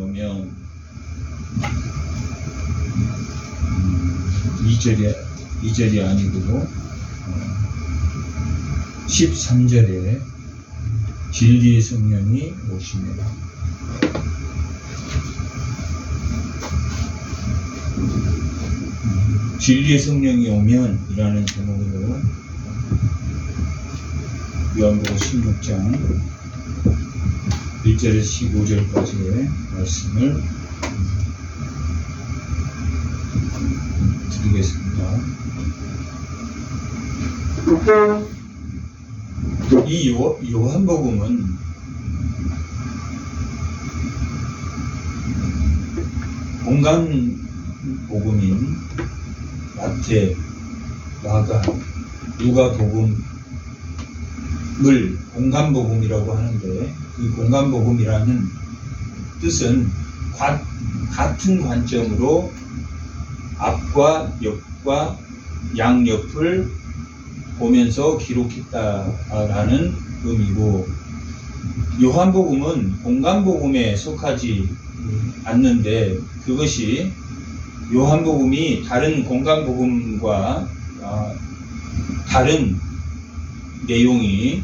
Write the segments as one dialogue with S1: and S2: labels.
S1: 오면 2절이 아니고 13절에 진리의 성령이 오시면 진리의 성령이 오면 이라는 제목으로 요한복음 16장 1절에서 15절까지의 말씀을 드리겠습니다. 이 요한복음은 공간복음인 마태, 마가, 누가복음을 공간복음이라고 하는데, 그 공간복음이라는 뜻은 같은 관점으로 앞과 옆과 양옆을 보면서 기록했다라는 의미고, 요한복음은 공간복음에 속하지 않는데, 그것이 요한복음이 다른 공간복음과 다른 내용이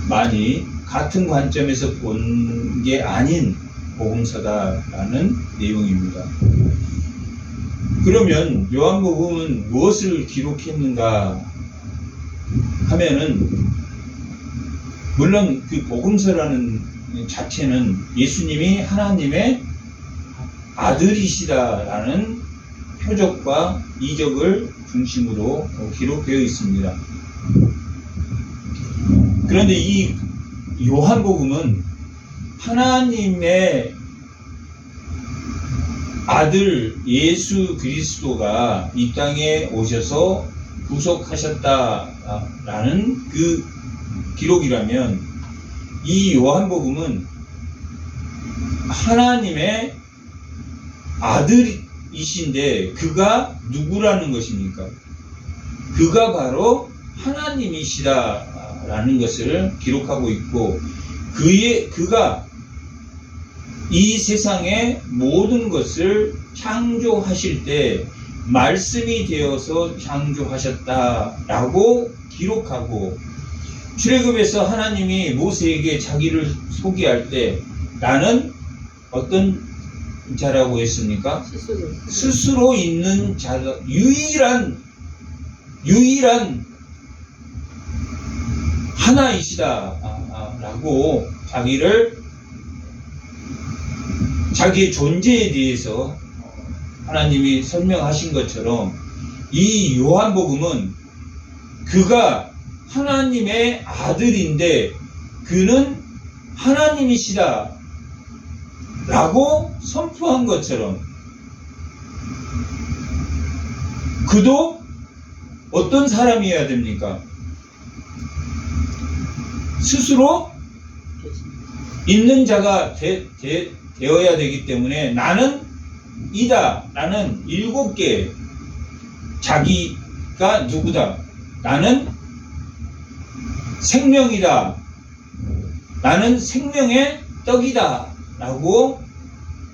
S1: 많이 같은 관점에서 본 게 아닌 복음서다라는 내용입니다. 그러면 요한복음은 무엇을 기록했는가 하면은, 물론 그 복음서라는 자체는 예수님이 하나님의 아들이시다라는 표적과 이적을 중심으로 기록되어 있습니다. 그런데 이 요한복음은 하나님의 아들 예수 그리스도가 이 땅에 오셔서 구속하셨다라는 그 기록이라면, 이 요한복음은 하나님의 아들이신데 그가 누구라는 것입니까? 그가 바로 하나님이시다라는 것을 기록하고 있고, 그가 이 세상의 모든 것을 창조하실 때 말씀이 되어서 창조하셨다라고 기록하고, 출애굽에서 하나님이 모세에게 자기를 소개할 때 나는 어떤 자라고 했습니까? 스스로 있는 자가 유일한 하나이시다라고 자기의 존재에 대해서 하나님이 설명하신 것처럼, 이 요한복음은 그가 하나님의 아들인데 그는 하나님이시다 라고 선포한 것처럼, 그도 어떤 사람이어야 됩니까? 스스로 있는 자가 되어야 되기 때문에, 나는 이다, 나는 7개, 자기가 누구다, 나는 생명이다, 나는 생명의 떡이다 라고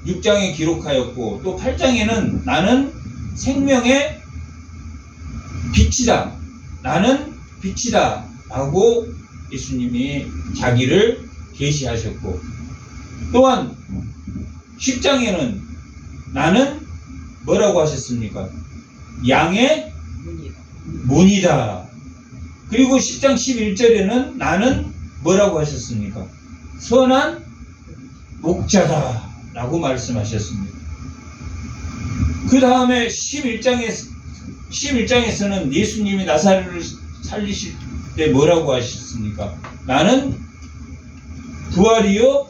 S1: 6장에 기록하였고, 또 8장에는 나는 생명의 빛이다, 나는 빛이다 라고 예수님이 자기를 계시하셨고, 또한 10장에는 나는 뭐라고 하셨습니까? 양의 문이다. 그리고 10장 11절에는 나는 뭐라고 하셨습니까? 선한 목자다 라고 말씀하셨습니다. 그 다음에 11장에서는 예수님이 나사렛을 살리실 때 뭐라고 하셨습니까? 나는 부활이요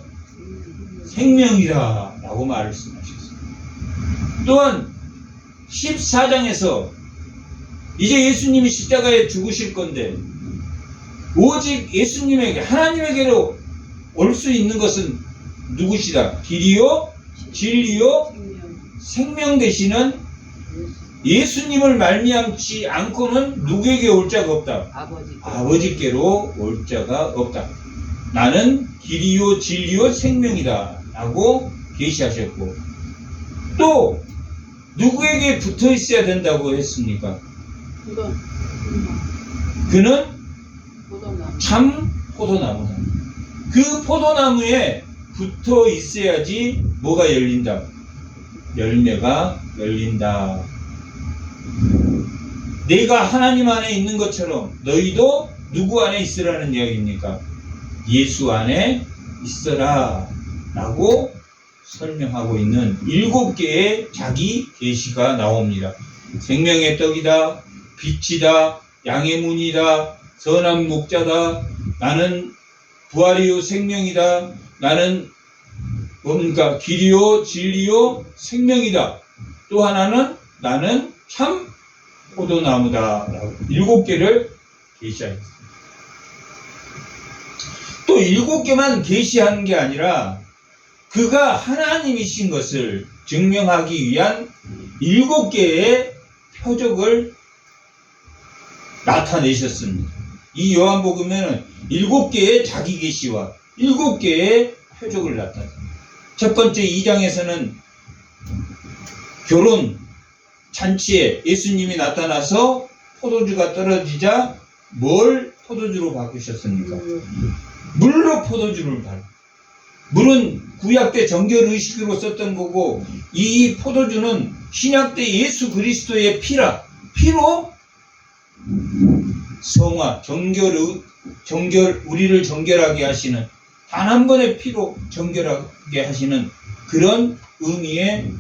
S1: 생명이다 라고 말씀하셨습니다. 또한 14장에서 이제 예수님이 십자가에 죽으실 건데, 오직 예수님에게, 하나님에게로 올 수 있는 것은 누구시다? 길이요 진리요 생명 되시는 예수님을 말미암지 않고는 누구에게 올 자가 없다. 아버지께로 올 자가 없다. 나는 길이요 진리요 생명이다 라고 계시하셨고, 또 누구에게 붙어 있어야 된다고 했습니까? 그는 참 포도나무다. 그 포도나무에 붙어 있어야지 뭐가 열린다? 열매가 열린다. 내가 하나님 안에 있는 것처럼 너희도 누구 안에 있으라는 이야기입니까? 예수 안에 있어라 라고 설명하고 있는 7개의 자기 계시가 나옵니다. 생명의 떡이다, 빛이다, 양의 문이다, 선한 목자다, 나는 부활이요 생명이다, 나는 뭡니까? 길이요 진리요 생명이다, 또 하나는 나는 참 포도나무다 라고 7개를 계시하였습니다. 또 7개만 계시하는 게 아니라 그가 하나님이신 것을 증명하기 위한 7개의 표적을 나타내셨습니다. 이 요한복음에는 7개의 자기 계시와 7개의 표적을 나타냅니다. 첫 번째 2장에서는 결혼 잔치에 예수님이 나타나서 포도주가 떨어지자 뭘 포도주로 바꾸셨습니까? 물로 포도주를 바로. 물은 구약 때 정결의식으로 썼던 거고, 이 포도주는 신약 때 예수 그리스도의 피로 성화, 우리를 정결하게 하시는, 단 한 번의 피로 정결하게 하시는 그런 의미의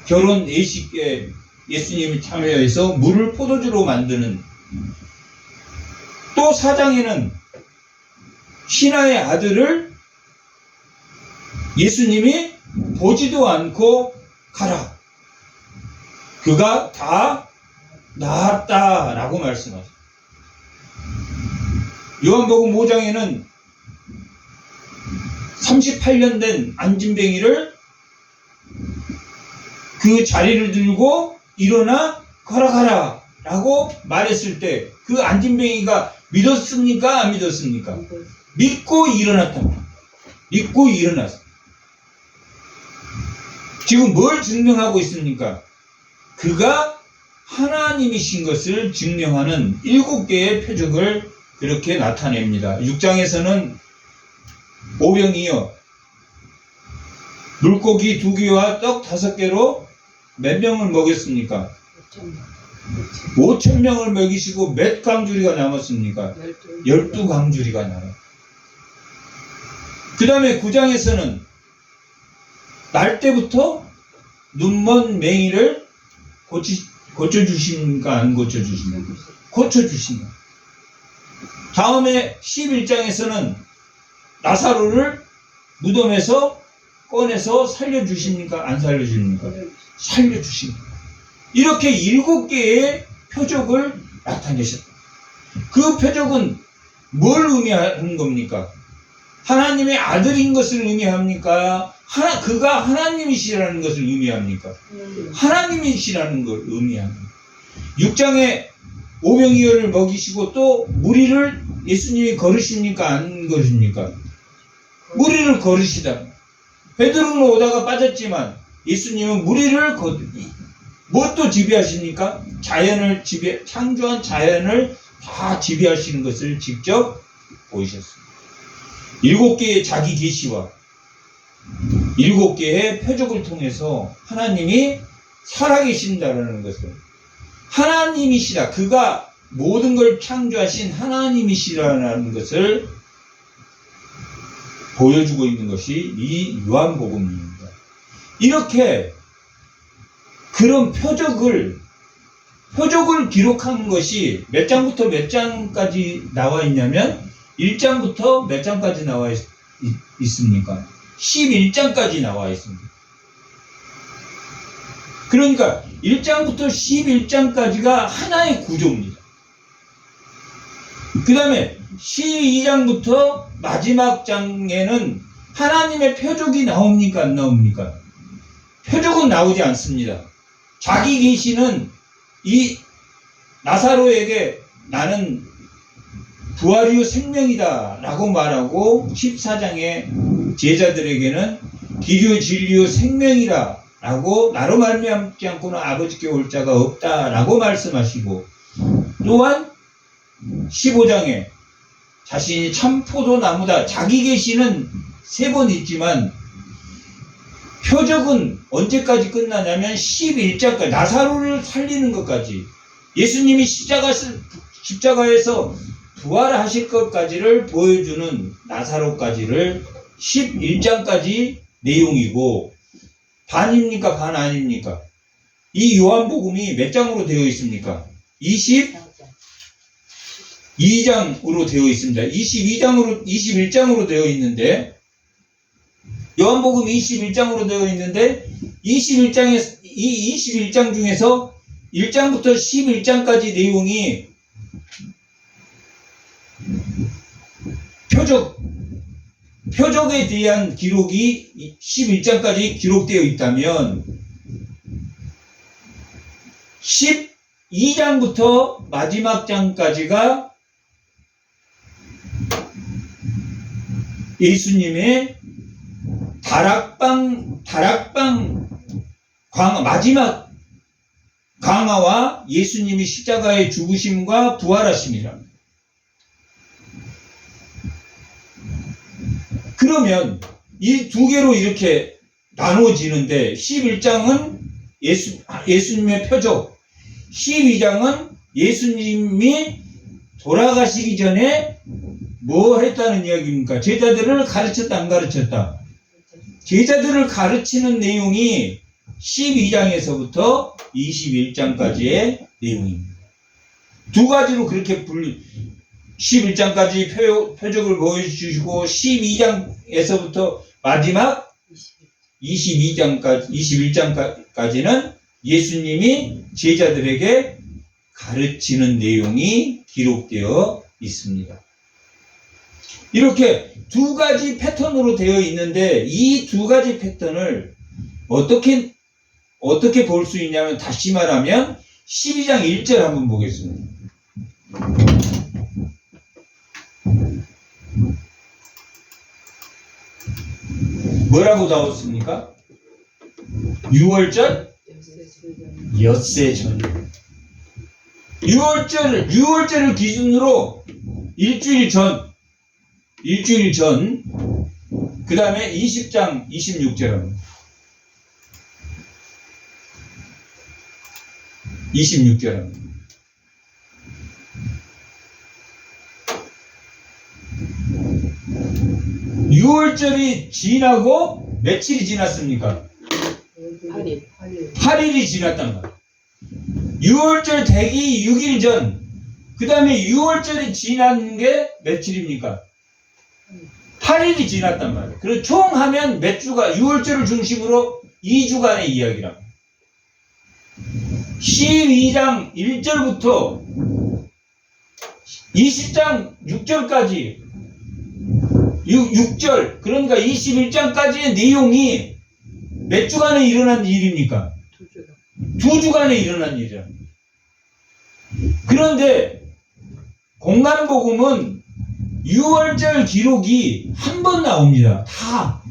S1: 결혼 예식에 예수님이 참여해서 물을 포도주로 만드는, 또 4장에는 신하의 아들을 예수님이 보지도 않고 가라, 그가 다 나았다라고 말씀하셨습니다. 요한복음 5장에는 38년 된 안진뱅이를 그 자리를 들고 일어나 걸어가라 라고 말했을 때 그 안진뱅이가 믿었습니까? 안 믿었습니까? 믿고 일어났단 말이에요. 믿고 일어났어요. 지금 뭘 증명하고 있습니까? 그가 하나님이신 것을 증명하는 7개의 표적을 그렇게 나타냅니다. 6장에서는 오병이어 물고기 2개와 떡 5개로 몇 명을 먹였습니까? 5,000명을 먹이시고 몇 강주리가 남았습니까? 12강주리가 남아요. 그 다음에 9장에서는 날 때부터 눈먼 맹이를 고쳐주십니까? 안 고쳐주십니까? 고쳐주십니다. 다음에 11장에서는 나사로를 무덤에서 꺼내서 살려주십니까? 안 살려주십니까? 살려주십니다. 이렇게 7개의 표적을 나타내셨다. 그 표적은 뭘 의미하는 겁니까? 하나님의 아들인 것을 의미합니까? 그가 하나님이시라는 것을 의미합니까? 하나님이시라는 걸 의미합니다. 6장에 오병이어를 먹이시고 또 무리를 예수님이 걸으십니까? 안 걸으십니까? 무리를 걸으시다. 베드로는 오다가 빠졌지만 예수님은 무리를 무엇도 지배하십니까? 창조한 자연을 다 지배하시는 것을 직접 보이셨습니다. 7개의 자기 계시와 7개의 표적을 통해서 하나님이 살아계신다라는 것을, 하나님이시라, 그가 모든 걸 창조하신 하나님이시라는 것을 보여주고 있는 것이 이 요한복음입니다. 이렇게 그런 표적을 기록한 것이 몇 장부터 몇 장까지 나와 있냐면 1장부터 몇 장까지 나와 있습니까? 11장까지 나와 있습니다. 그러니까 1장부터 11장까지가 하나의 구조입니다. 그 다음에 12장부터 마지막 장에는 하나님의 표적이 나옵니까? 안 나옵니까? 표적은 나오지 않습니다. 자기 계시는 이 나사로에게 나는 부활이요 생명이다 라고 말하고 14장에 제자들에게는 길이요 진리요 생명이라 라고 나로 말미암지 않고는 아버지께 올 자가 없다 라고 말씀하시고, 또한 15장에 자신이 참 포도나무다, 자기 계시는 3번 있지만 표적은 언제까지 끝나냐면 11장까지, 나사로를 살리는 것까지, 예수님이 십자가에서 부활하실 것까지를 보여주는 나사로까지를 11장까지 내용이고, 반입니까? 반 아닙니까? 이 요한복음이 몇 장으로 되어 있습니까? 22장으로 되어 있습니다. 21장으로 되어 있는데, 요한복음 21장으로 되어 있는데, 이 21장 중에서 1장부터 11장까지 내용이 표적에 대한 기록이 11장까지 기록되어 있다면 12장부터 마지막 장까지가 예수님의 다락방 강화, 마지막 강화와 예수님이 십자가의 죽으심과 부활하심이라. 그러면 이 두 개로 이렇게 나누어지는데, 11장은 예수님의 표적, 12장은 예수님이 돌아가시기 전에 뭐 했다는 이야기입니까? 제자들을 가르쳤다, 안 가르쳤다? 제자들을 가르치는 내용이 12장에서부터 21장까지의 내용입니다. 두 가지로 그렇게 11장까지 표적을 보여주시고 12장에서부터 마지막 21장까지는 예수님이 제자들에게 가르치는 내용이 기록되어 있습니다. 이렇게 두 가지 패턴으로 되어 있는데, 이 두 가지 패턴을 어떻게 볼 수 있냐면, 다시 말하면 12장 1절 한번 보겠습니다. 뭐라고 나왔습니까? 6월절? 엿새 전. 6월절을 기준으로 일주일 전, 그 다음에 20장 26절. 26절. (6월절이) 지나고 며칠이 지났습니까? 8일이 지났단 말이에요. 6월절 되기 6일 전, 그 다음에 6월절이 지난 게 며칠입니까? 8일이 지났단 말이에요. 그리고 총 하면 몇 주가, 6월절을 중심으로 2주간의 이야기랍니다. 12장 1절부터 20장 6절까지 6절, 그러니까 21장까지의 내용이 몇 주간에 일어난 일입니까? 2주간에 일어난 일이야. 그런데 공간복음은 6월절 기록이 한 번 나옵니다. 다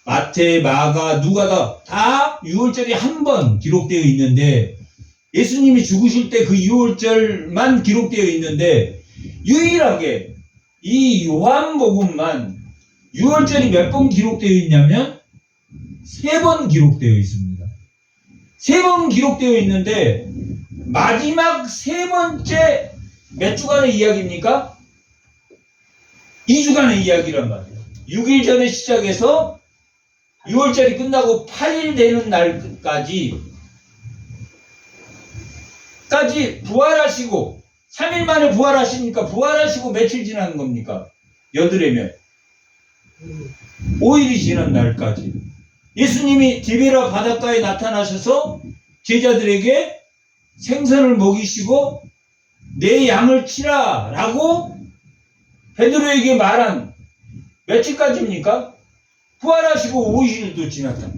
S1: 마태, 마가, 누가다 다 6월절이 한 번 기록되어 있는데, 예수님이 죽으실 때 그 6월절만 기록되어 있는데, 유일하게 이 요한복음만 6월절이 몇 번 기록되어 있냐면 3번 기록되어 있습니다. 3번 기록되어 있는데, 마지막 3번째 몇 주간의 이야기입니까? 2주간의 이야기란 말이에요. 6일 전에 시작해서 6월절이 끝나고 8일 되는 날까지 부활하시고, 3일 만에 부활하시니까 부활하시고 며칠 지난 겁니까? 여드레면 5일이 지난 날까지 예수님이 디베라 바닷가에 나타나셔서 제자들에게 생선을 먹이시고 내 양을 치라 라고 베드로에게 말한 며칠까지입니까? 부활하시고 50일도 지났다.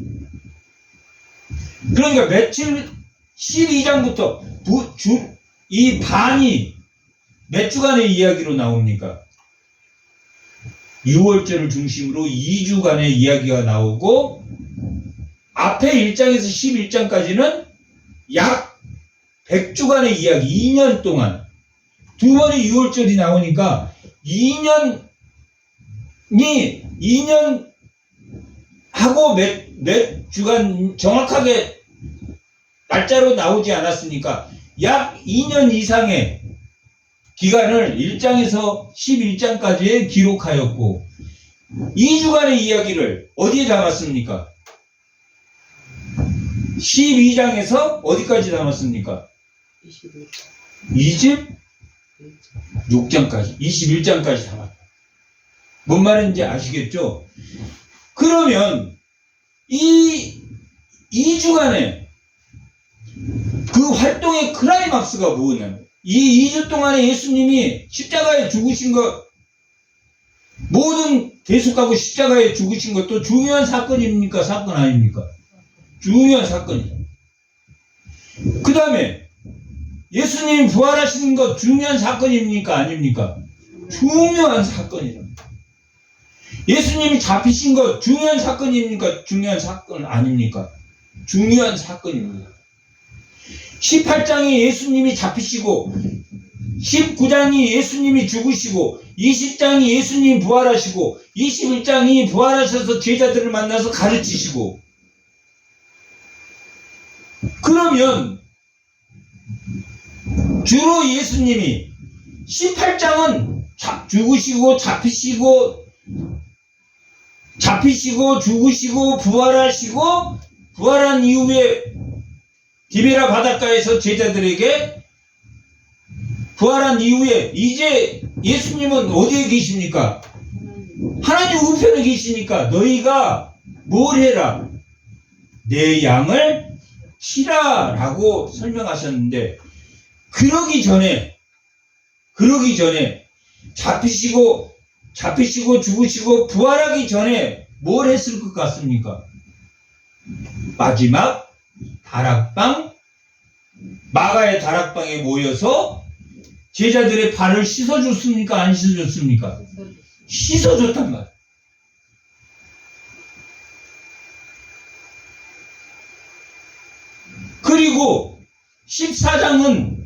S1: 그러니까 며칠, 12장부터 이 반이 몇 주간의 이야기로 나옵니까? 6월절을 중심으로 2주간의 이야기가 나오고 앞에 1장에서 11장까지는 약 100주간의 이야기, 2년 동안 두 번의 6월절이 나오니까 2년하고 몇 주간 정확하게 날짜로 나오지 않았으니까 약 2년 이상의 기간을 1장에서 11장까지에 기록하였고 2주간의 이야기를 어디에 담았습니까? 12장에서 어디까지 담았습니까? 26장까지 21장까지 담았다. 뭔 말인지 아시겠죠? 그러면 이 2주간의 그 활동의 클라이막스가 뭐냐면 이 2주 동안에 예수님이 십자가에 죽으신 것, 모든 대속하고 십자가에 죽으신 것도 중요한 사건입니까? 사건 아닙니까? 중요한 사건이죠. 그 다음에 예수님 부활하시는 것 중요한 사건입니까? 아닙니까? 중요한 사건이랍니다. 예수님이 잡히신 것 중요한 사건입니까? 중요한 사건 아닙니까? 중요한 사건입니다. 18장에 예수님이 잡히시고 19장이 예수님이 죽으시고 20장이 예수님 부활하시고 21장이 부활하셔서 제자들을 만나서 가르치시고 그러면 주로 예수님이 18장은 죽으시고 잡히시고 죽으시고 부활하시고 부활한 이후에 디베라 바닷가에서 제자들에게 부활한 이후에 이제 예수님은 어디에 계십니까? 하나님 우편에 계시니까 너희가 뭘 해라? 내 양을 치라 라고 설명하셨는데 그러기 전에 잡히시고 죽으시고 부활하기 전에 뭘 했을 것 같습니까? 마지막 다락방, 마가의 다락방에 모여서 제자들의 발을 씻어줬습니까? 안 씻어줬습니까? 씻어줬단 말이에요. 그리고 14장은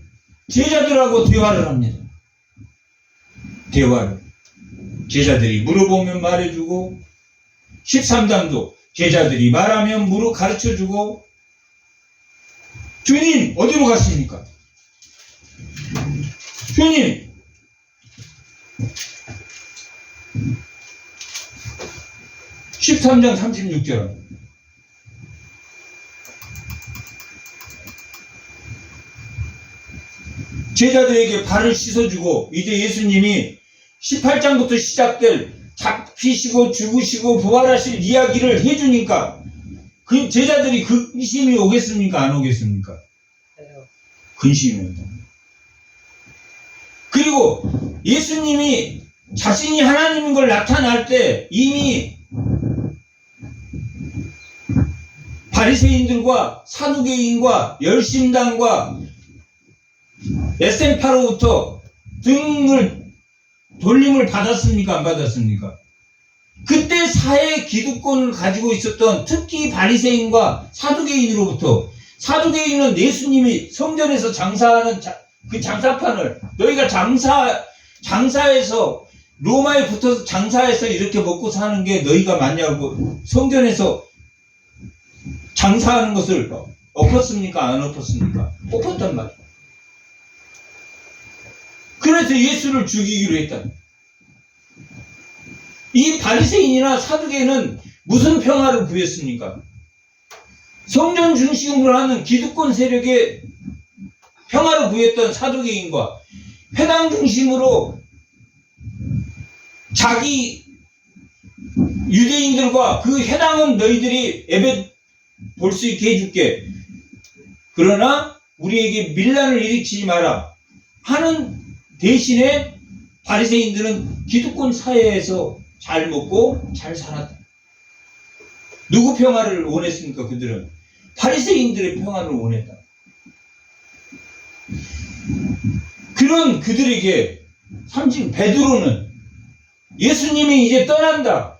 S1: 제자들하고 대화를 합니다. 대화를. 제자들이 물어보면 말해주고 13장도 제자들이 말하면 가르쳐주고 주님 어디로 가십니까? 주님 (13장 36절) 제자들에게 발을 씻어주고 이제 예수님이 18장부터 시작될 잡히시고 죽으시고 부활하실 이야기를 해주니까 그 제자들이 근심이 오겠습니까? 안 오겠습니까? 근심이 온다. 그리고 예수님이 자신이 하나님인 걸 나타날 때 이미 바리새인들과 사두개인과 열심당과 에센파로부터 돌림을 받았습니까? 안 받았습니까? 그때 사회 기득권을 가지고 있었던 특히 바리새인과 사두개인으로부터 사두개인은 예수님이 성전에서 장사하는 그 장사판을 너희가 장사해서 로마에 붙어서 장사해서 이렇게 먹고 사는 게 너희가 맞냐고 성전에서 장사하는 것을 엎었습니까? 안 엎었습니까? 엎었단 말이에요. 그래서 예수를 죽이기로 했다. 이 바리새인이나 사두개인은 무슨 평화를 구했습니까? 성전 중심으로 하는 기득권 세력의 평화를 구했던 사두개인과 회당 중심으로 자기 유대인들과 그 회당은 너희들이 예배 볼 수 있게 해줄게. 그러나 우리에게 밀란을 일으키지 마라 하는 대신에 바리새인들은 기득권 사회에서 잘 먹고 잘 살았다. 누구 평화를 원했습니까? 그들은 바리새인들의 평화를 원했다. 그런 그들에게 베드로는 예수님이 이제 떠난다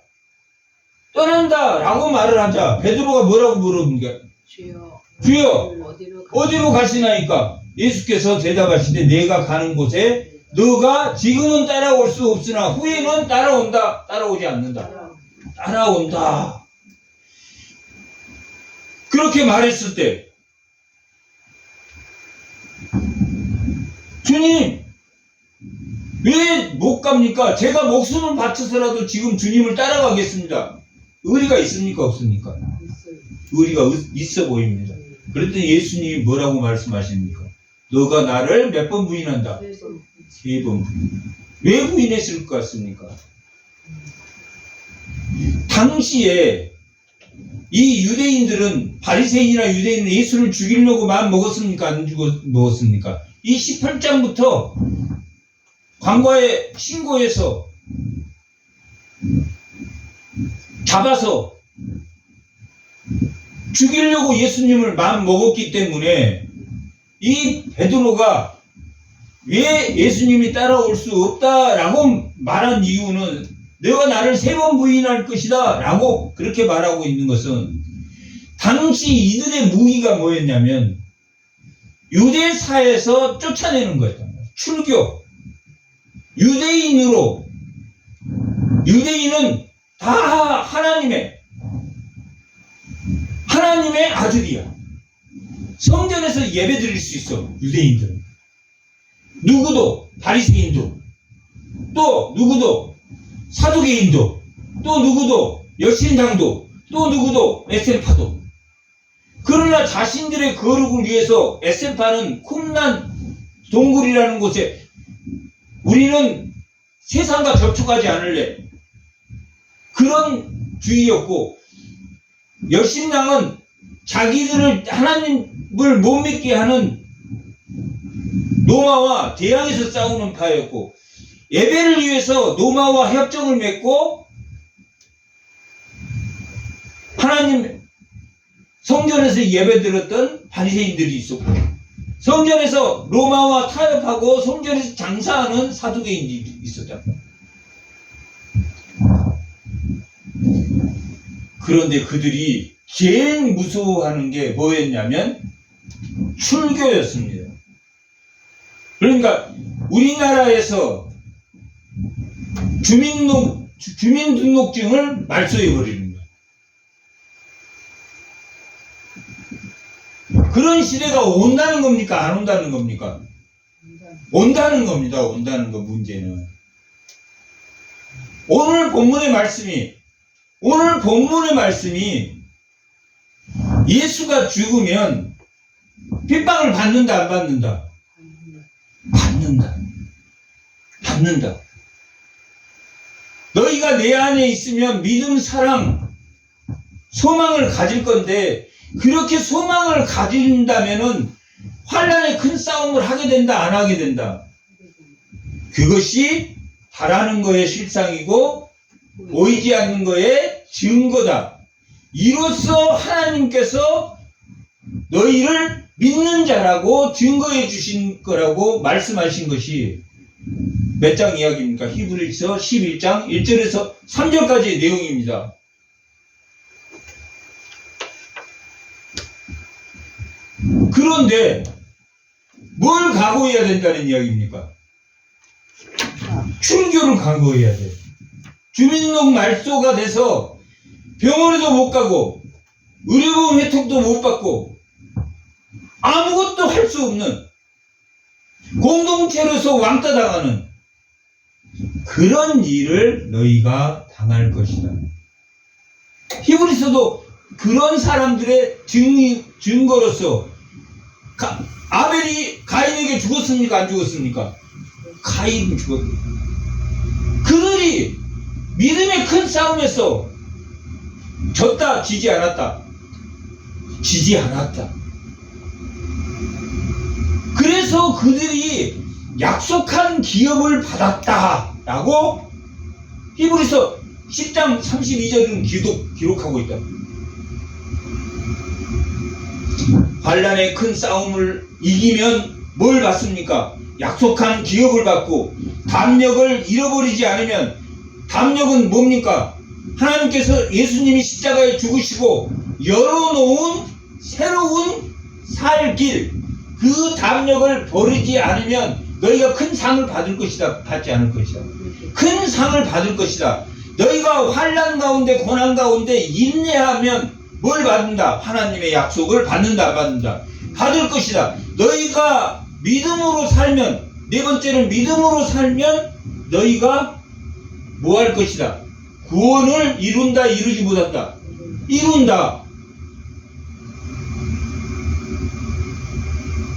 S1: 라고 말을 하자 베드로가 뭐라고 물어봅니까? 주여 어디로 가시나이까? 예수께서 대답하시되 내가 가는 곳에 너가 지금은 따라올 수 없으나 후에는 따라오지 않는다. 따라온다. 그렇게 말했을 때 주님 왜 못 갑니까? 제가 목숨을 바쳐서라도 지금 주님을 따라가겠습니다. 의리가 있습니까? 없습니까? 의리가 있어 보입니다. 그랬더니 예수님이 뭐라고 말씀하십니까? 너가 나를 몇 번 부인한다? 3번 부인. 왜 부인했을 것 같습니까? 당시에 이 유대인들은 바리새인이나 유대인은 예수를 죽이려고 마음 먹었습니까? 안 먹었습니까? 이 18장부터 광과의 신고에서 잡아서 죽이려고 예수님을 마음 먹었기 때문에 이 베드로가 왜 예수님이 따라올 수 없다라고 말한 이유는 너가 나를 3번 부인할 것이다 라고 그렇게 말하고 있는 것은 당시 이들의 무기가 뭐였냐면 유대사에서 쫓아내는 거였단 말이에요. 출교. 유대인은 다 하나님의 아들이야. 성전에서 예배 드릴 수 있어. 유대인들은. 누구도 바리새인도 또 누구도 사두개인도 또 누구도 여신당도 또 누구도 에센파도. 그러나 자신들의 거룩을 위해서 에센파는 쿰란 동굴이라는 곳에 우리는 세상과 접촉하지 않을래. 그런 주의였고 여신당은 자기들을 하나님을 못 믿게 하는 로마와 대항해서 싸우는 파였고 예배를 위해서 로마와 협정을 맺고 하나님 성전에서 예배 드렸던 바리새인들이 있었고 성전에서 로마와 타협하고 성전에서 장사하는 사두개인들이 있었다. 그런데 그들이 제일 무서워하는 게 뭐였냐면 출교였습니다. 그러니까 우리나라에서 주민등록증을 말소해버리는 거예요. 그런 시대가 온다는 겁니까? 안 온다는 겁니까? 온다는 겁니다. 온다는 거 문제는. 오늘 본문의 말씀이 예수가 죽으면 핍박을 받는다 안 받는다? 받는다. 너희가 내 안에 있으면 믿음, 사랑, 소망을 가질 건데 그렇게 소망을 가진다면은 환난의 큰 싸움을 하게 된다 안 하게 된다? 그것이 바라는 거의 실상이고 보이지 않는 거의 증거다. 이로써 하나님께서 너희를 믿는 자라고 증거해 주신 거라고 말씀하신 것이 몇 장 이야기입니까? 히브리서 11장 1절에서 3절까지의 내용입니다. 그런데 뭘 각오해야 된다는 이야기입니까? 출교를 각오해야 돼. 주민등록 말소가 돼서 병원에도 못 가고 의료보험 혜택도 못 받고 아무것도 할 수 없는 공동체로서 왕따 당하는 그런 일을 너희가 당할 것이다. 히브리서도 그런 사람들의 증거로서 아벨이 가인에게 죽었습니까? 안 죽었습니까? 가인은 죽었다. 그들이 믿음의 큰 싸움에서 졌다, 지지 않았다. 그래서 그들이 약속한 기업을 받았다라고 히브리서 10장 32절은 기록하고 있다. 환난의 큰 싸움을 이기면 뭘 받습니까? 약속한 기업을 받고 담력을 잃어버리지 않으면, 담력은 뭡니까? 하나님께서 예수님이 십자가에 죽으시고 열어놓은 새로운 살 길, 그 담력을 버리지 않으면 너희가 큰 상을 받을 것이다, 받지 않을 것이다. 큰 상을 받을 것이다. 너희가 환난 가운데, 고난 가운데 인내하면 뭘 받는다? 하나님의 약속을 받는다, 안 받는다? 받을 것이다. 너희가 믿음으로 살면, 네 번째는 믿음으로 살면 너희가 뭐 할 것이다? 구원을 이룬다, 이루지 못한다? 이룬다.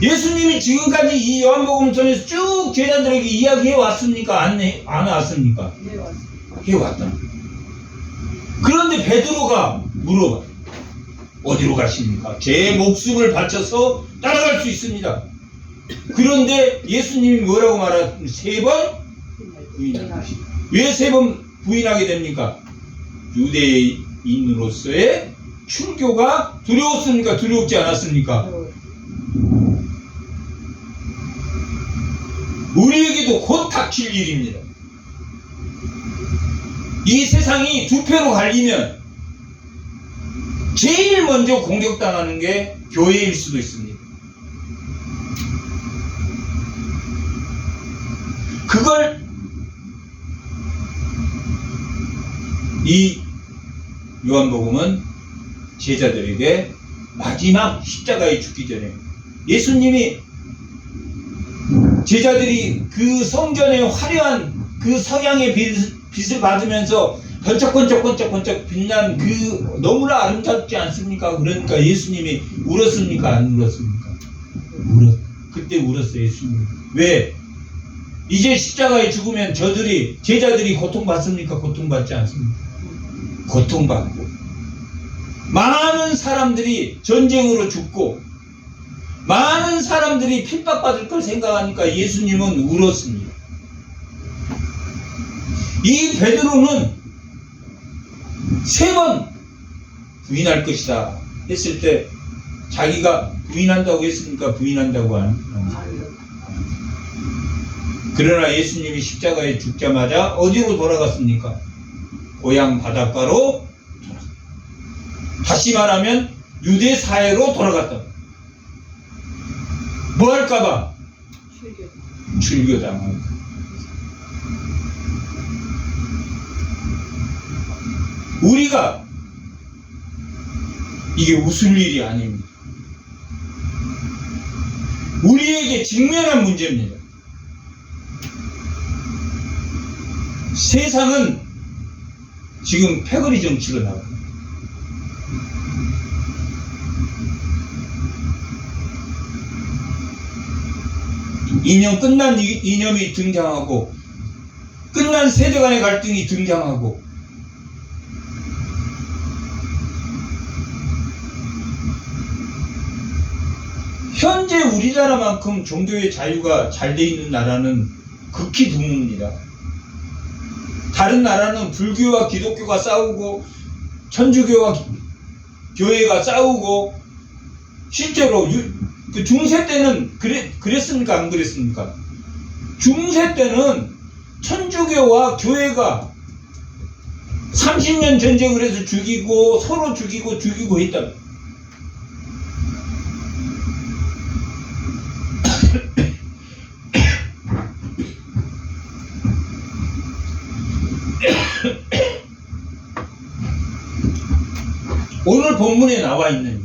S1: 예수님이 지금까지 이 요한복음을 통해서 쭉 제자들에게 이야기해 왔습니까? 안 왔습니까?
S2: 네, 맞습니다.
S1: 해 왔다. 그런데 베드로가 물어봐. 어디로 가십니까? 제 목숨을 바쳐서 따라갈 수 있습니다. 그런데 예수님이 뭐라고 말하는? 3번 부인할 것이다. 왜 3번 부인하게 됩니까? 유대인으로서의 출교가 두려웠습니까? 두렵지 않았습니까? 우리에게도 곧 닥칠 일입니다. 이 세상이 두 패로 갈리면 제일 먼저 공격당하는 게 교회일 수도 있습니다. 그걸 이 요한복음은 제자들에게 마지막 십자가에 죽기 전에, 예수님이 제자들이 그 성전의 화려한 그 석양의 빛을 받으면서 번쩍번쩍 빛난 그 너무나 아름답지 않습니까? 그러니까 예수님이 울었습니까? 안 울었습니까? 그때 울었어요, 예수님. 왜? 이제 십자가에 죽으면 제자들이 고통받습니까? 고통받지 않습니까? 고통받고 많은 사람들이 전쟁으로 죽고 많은 사람들이 핍박받을 걸 생각하니까 예수님은 울었습니다. 이 베드로는 3번 부인할 것이다 했을 때 자기가 부인한다고 했습니까? 부인한다고 안 합니다. 그러나 예수님이 십자가에 죽자마자 어디로 돌아갔습니까? 고향 바닷가로 돌아갔다. 다시 말하면 유대 사회로 돌아갔다. 뭐 할까봐? 출교당할까. 우리가 이게 웃을 일이 아닙니다. 우리에게 직면한 문제입니다. 세상은 지금 패거리 정치가 나옵니다. 이념 끝난 이념이 등장하고 끝난 세대 간의 갈등이 등장하고 현재 우리나라만큼 종교의 자유가 잘 돼 있는 나라는 극히 드뭅니다. 다른 나라는 불교와 기독교가 싸우고 천주교와 교회가 싸우고 실제로 그 중세 때는 그랬습니까? 안 그랬습니까? 중세 때는 천주교와 교회가 30년 전쟁을 해서 죽이고 서로 죽이고 했다. 오늘 본문에 나와 있는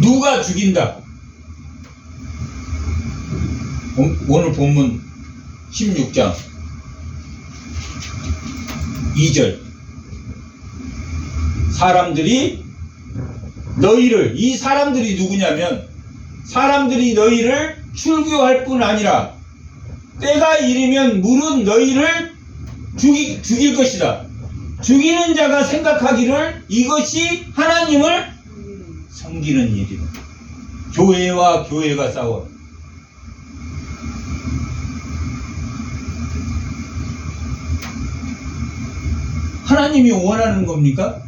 S1: 누가 죽인다? 오늘 본문 16장 2절 사람들이 너희를, 이 사람들이 누구냐면 사람들이 너희를 출교할 뿐 아니라 때가 이르면 물은 너희를 죽일 것이다. 죽이는 자가 생각하기를 이것이 하나님을 섬기는 일이다. 교회와 교회가 싸워. 하나님이 원하는 겁니까?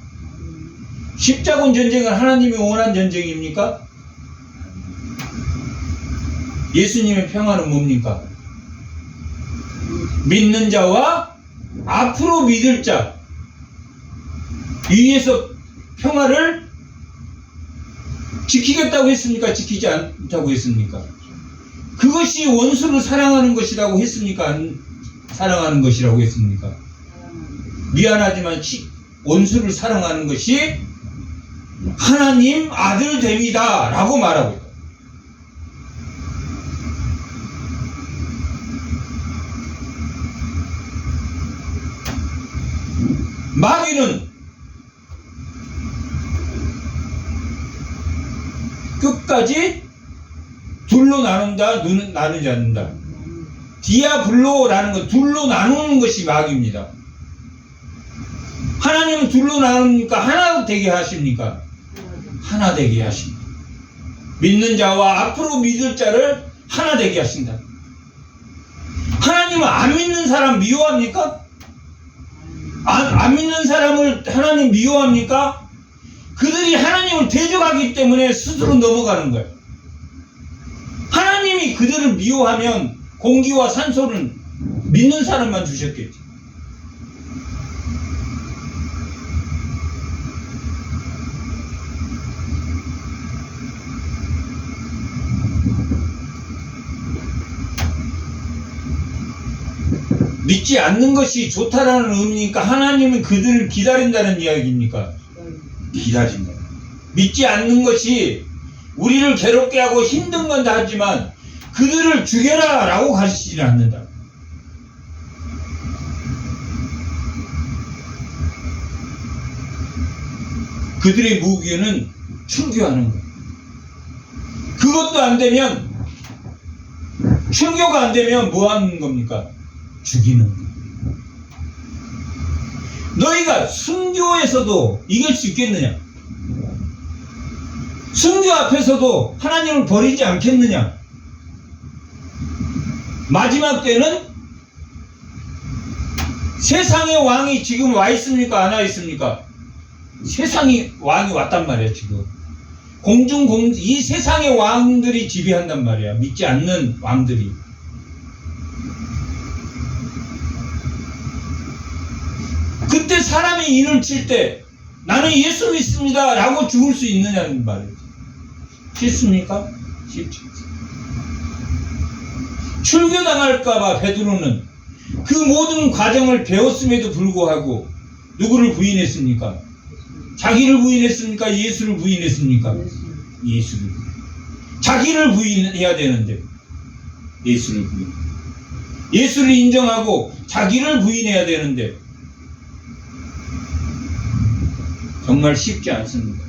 S1: 십자군 전쟁은 하나님이 원한 전쟁입니까? 예수님의 평화는 뭡니까? 믿는 자와 앞으로 믿을 자 위에서 평화를 지키겠다고 했습니까? 지키지 않다고 했습니까? 그것이 원수를 사랑하는 것이라고 했습니까? 안 사랑하는 것이라고 했습니까? 미안하지만 원수를 사랑하는 것이 하나님 아들 됩니다 라고 말하고 있다. 마귀는 끝까지 둘로 나눈다, 나누지 않는다. 디아블로라는 건 둘로 나누는 것이 마귀입니다. 하나님은 둘로 나누니까 하나 되게 하십니까? 하나 되게 하십니다. 믿는 자와 앞으로 믿을 자를 하나 되게 하신다. 하나님은 안 믿는 사람 미워합니까? 안 믿는 사람을 하나님 미워합니까? 그들이 하나님을 대적하기 때문에 스스로 넘어가는 거예요. 하나님이 그들을 미워하면 공기와 산소는 믿는 사람만 주셨겠지. 믿지 않는 것이 좋다라는 의미니까 하나님은 그들을 기다린다는 이야기입니까? 기다린다. 믿지 않는 것이 우리를 괴롭게 하고 힘든 건 다 하지만 그들을 죽여라 라고 가르치지는 않는다. 그들의 무기는 순교하는 거예요. 그것도 안 되면, 순교가 안 되면 뭐 하는 겁니까? 죽이는 거예요. 너희가 순교에서도 이길 수 있겠느냐? 순교 앞에서도 하나님을 버리지 않겠느냐? 마지막 때는 세상의 왕이 지금 와 있습니까? 안 와 있습니까? 세상의 왕이 왔단 말이야, 지금. 이 세상의 왕들이 지배한단 말이야. 믿지 않는 왕들이. 그때 사람이 인을 칠 때 나는 예수 믿습니다 라고 죽을 수 있느냐는 말이지. 쉽습니까? 쉽지 않습니다. 출교당할까봐 베드로는 그 모든 과정을 배웠음에도 불구하고 누구를 부인했습니까? 자기를 부인했습니까? 예수를 부인했습니까? 예수를. 자기를 부인해야 되는데 예수를 부인. 예수를 인정하고 자기를 부인해야 되는데 정말 쉽지 않습니다.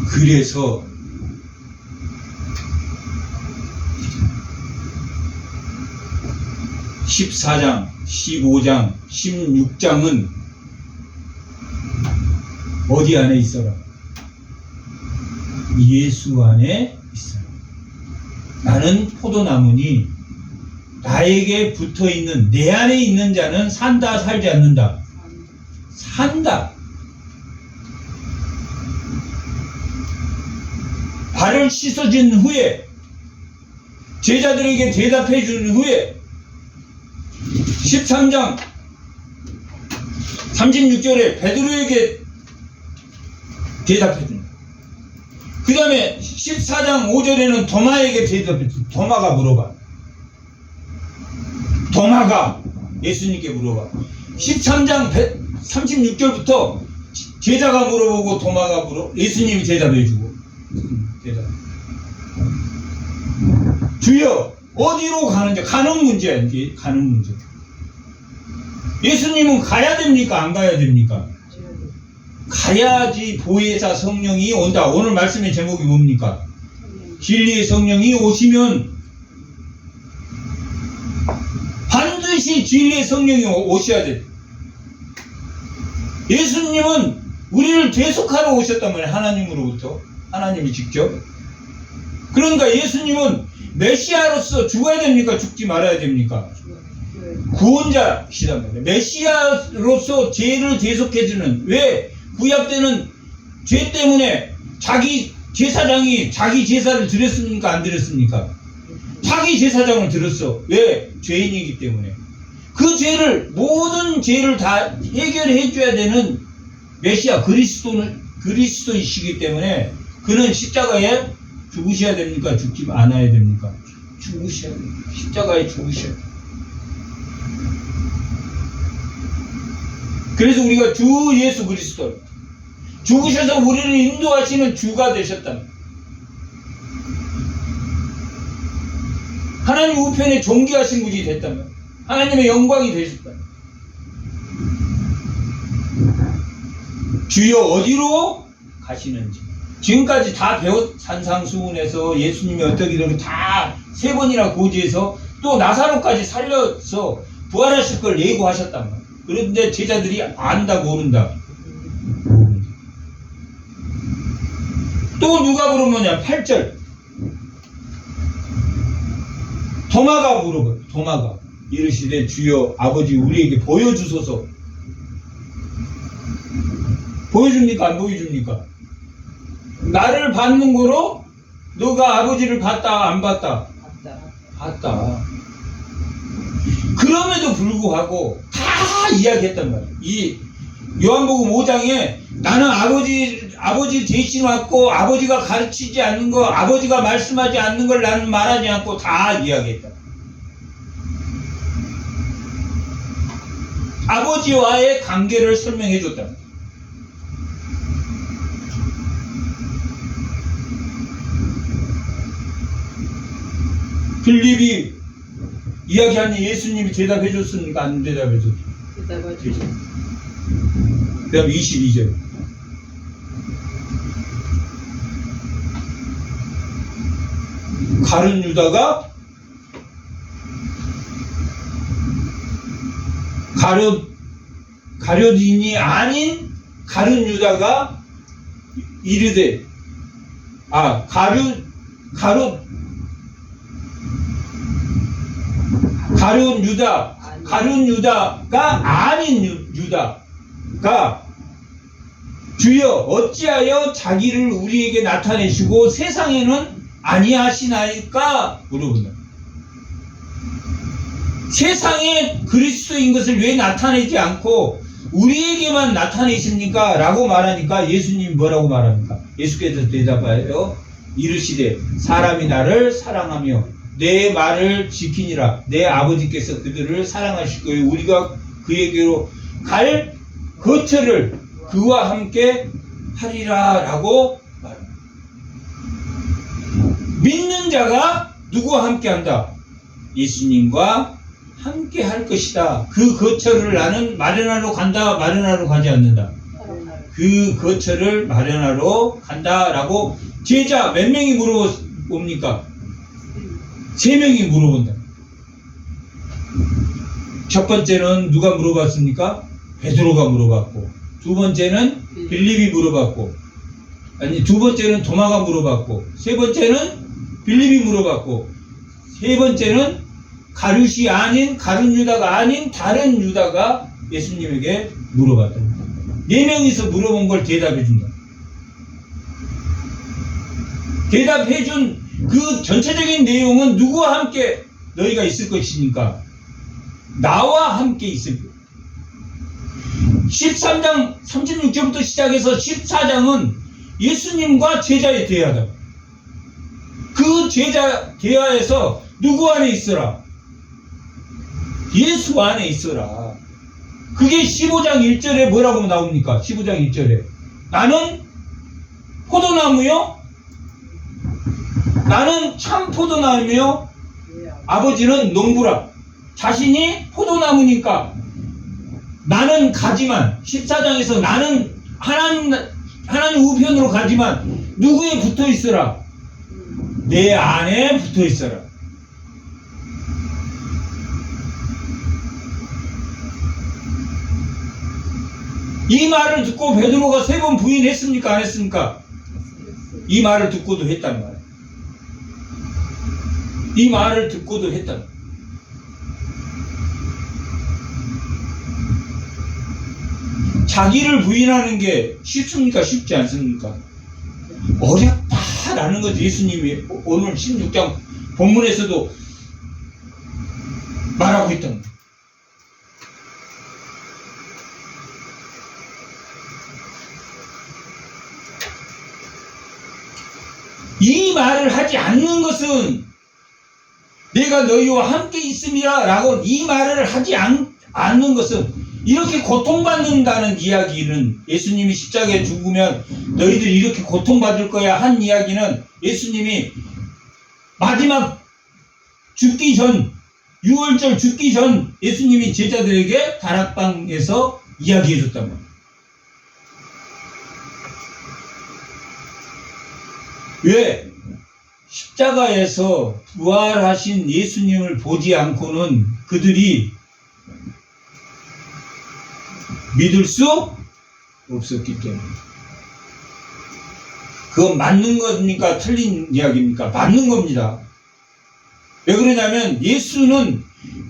S1: 그래서 (14장) (15장) (16장은) 어디 안에 있어라? 예수 안에 있어라. 나는 포도나무니 나에게 붙어있는 내 안에 있는 자는 산다 살지 않는다. 산다. 발을 씻어준 후에 제자들에게 대답해 준 후에 13장 36절에 베드로에게 대답해 준다. 그 다음에 14장 5절에는 도마에게 대답해 준다. 도마가 물어봐. 도마가 예수님께 물어봐. 13장 36절부터 제자가 물어보고 도마가 예수님이 대답해 주고. 주여 어디로 가는지 가는 문제야. 이게 가는 문제. 예수님은 가야 됩니까? 안 가야 됩니까? 가야지 보혜사 성령이 온다. 오늘 말씀의 제목이 뭡니까? 진리의 성령이 오시면 반드시 진리의 성령이 오셔야 돼. 예수님은 우리를 대속하러 오셨단 말이에요. 하나님으로부터. 하나님이 직접. 그러니까 예수님은 메시아로서 죽어야 됩니까? 죽지 말아야 됩니까? 구원자시단 말이에요. 메시아로서 죄를 대속해주는, 왜 구약 때는 죄 때문에 자기 제사장이 자기 제사를 드렸습니까? 안 드렸습니까? 자기 제사장을 드렸어. 왜? 죄인이기 때문에. 그 죄를, 모든 죄를 다 해결해 줘야 되는 메시아 그리스도이시기 때문에 그는 십자가에 죽으셔야 됩니까? 죽지 않아야 됩니까? 죽으셔야 됩니다. 십자가에 죽으셔야 됩니다. 그래서 우리가 주 예수 그리스도 죽으셔서 우리를 인도하시는 주가 되셨다. 하나님 우편에 존귀하신 분이 됐다면 하나님의 영광이 되셨다. 주여 어디로 가시는지 지금까지 다 산상수훈에서 예수님이 어떻게 이렇게 다 3번이나 고지해서 또 나사로까지 살려서 부활하실 걸 예고하셨단 말이에요. 그런데 제자들이 안다 모른다. 또 누가 물어보냐? 8절 도마가 물어봐요. 도마가 이르시되 주여 아버지 우리에게 보여주소서. 보여줍니까? 안 보여줍니까? 나를 받는 거로 너가 아버지를 봤다 안 봤다? 봤다. 그럼에도 불구하고 다 이야기했단 말이에요. 이 요한복음 5장에 나는 아버지 대신 왔고 아버지가 가르치지 않는 거, 아버지가 말씀하지 않는 걸 나는 말하지 않고 다 이야기했다. 아버지와의 관계를 설명해 줬다. 빌립이 이야기하니 예수님이 대답해 줬습니까? 안 대답해 줬죠?
S2: 대답해 줬죠.
S1: 그 다음 22절. 가룟 유다가 가룟인이 아닌 가룟 유다가 이르되 가룟 유다가 아닌 유다가 주여 어찌하여 자기를 우리에게 나타내시고 세상에는 아니하시나이까 물어본다. 세상에 그리스도인 것을 왜 나타내지 않고 우리에게만 나타내십니까? 라고 말하니까 예수님이 뭐라고 말합니까? 예수께서 대답하여 이르시되 사람이 나를 사랑하며 내 말을 지키니라. 내 아버지께서 그들을 사랑하실 거예요. 우리가 그에게로 갈 거처를 그와 함께 하리라 라고 말합니다. 믿는 자가 누구와 함께 한다? 예수님과 함께 할 것이다. 그 거처를 나는 마련하러 간다, 마련하러 가지 않는다. 그 거처를 마련하러 간다 라고 제자 몇 명이 물어봅니까? 3명이 물어본다. 첫 번째는 누가 물어봤습니까? 베드로가 물어봤고, 두 번째는 빌립이 물어봤고, 두 번째는 도마가 물어봤고, 세 번째는 빌립이 물어봤고, 세 번째는 가룟이 아닌, 가룟 유다가 아닌 다른 유다가 예수님에게 물어봤다. 4명이서 물어본 걸 대답해준다. 대답해준 그 전체적인 내용은 누구와 함께 너희가 있을 것이니까 나와 함께 있을 거예요. 13장 36절부터 시작해서 14장은 예수님과 제자의 대화다. 그 제자 대화에서 누구 안에 있어라? 예수 안에 있어라. 그게 15장 1절에 뭐라고 나옵니까? 15장 1절에 나는 포도나무요 나는 참 포도나무며 아버지는 농부라. 자신이 포도나무니까 나는 가지만, 14장에서 나는 하나님 우편으로 가지만 누구에 붙어 있어라? 내 안에 붙어 있어라. 이 말을 듣고 베드로가 3번 부인했습니까? 안 했습니까? 이 말을 듣고도 했단 말이야. 이 말을 듣고도 했다. 자기를 부인하는 게 쉽습니까? 쉽지 않습니까? 어렵다라는 것 예수님이 오늘 16장 본문에서도 말하고 있던 거예요. 이 말을 하지 않는 것은 내가 너희와 함께 있음이라 라고 이 말을 하지 않는 것은 이렇게 고통받는다는 이야기는 예수님이 십자가에 죽으면 너희들 이렇게 고통받을 거야 한 이야기는 예수님이 마지막 죽기 전 6월절 죽기 전 예수님이 제자들에게 다락방에서 이야기해 줬단 말이에요. 왜? 십자가에서 부활하신 예수님을 보지 않고는 그들이 믿을 수 없었기 때문에. 그건 맞는 겁니까? 틀린 이야기입니까? 맞는 겁니다. 왜 그러냐면 예수는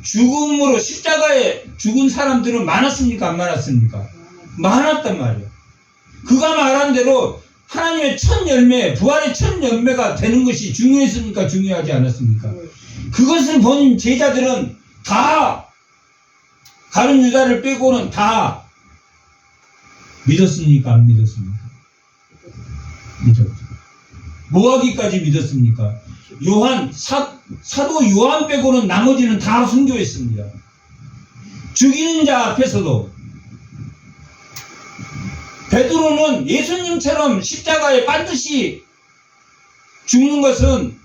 S1: 죽음으로 십자가에 죽은 사람들은 많았습니까? 안 많았습니까? 많았단 말이에요. 그가 말한 대로 하나님의 첫 열매, 부활의 첫 열매가 되는 것이 중요했습니까? 중요하지 않았습니까? 그것을 본 제자들은 다 가룟 유다를 빼고는 다 믿었습니까? 안 믿었습니까? 믿었죠. 뭐하기까지 믿었습니까? 사도 요한 빼고는 나머지는 다 순교했습니다. 죽이는 자 앞에서도 베드로는 예수님처럼 십자가에 반드시 죽는 것은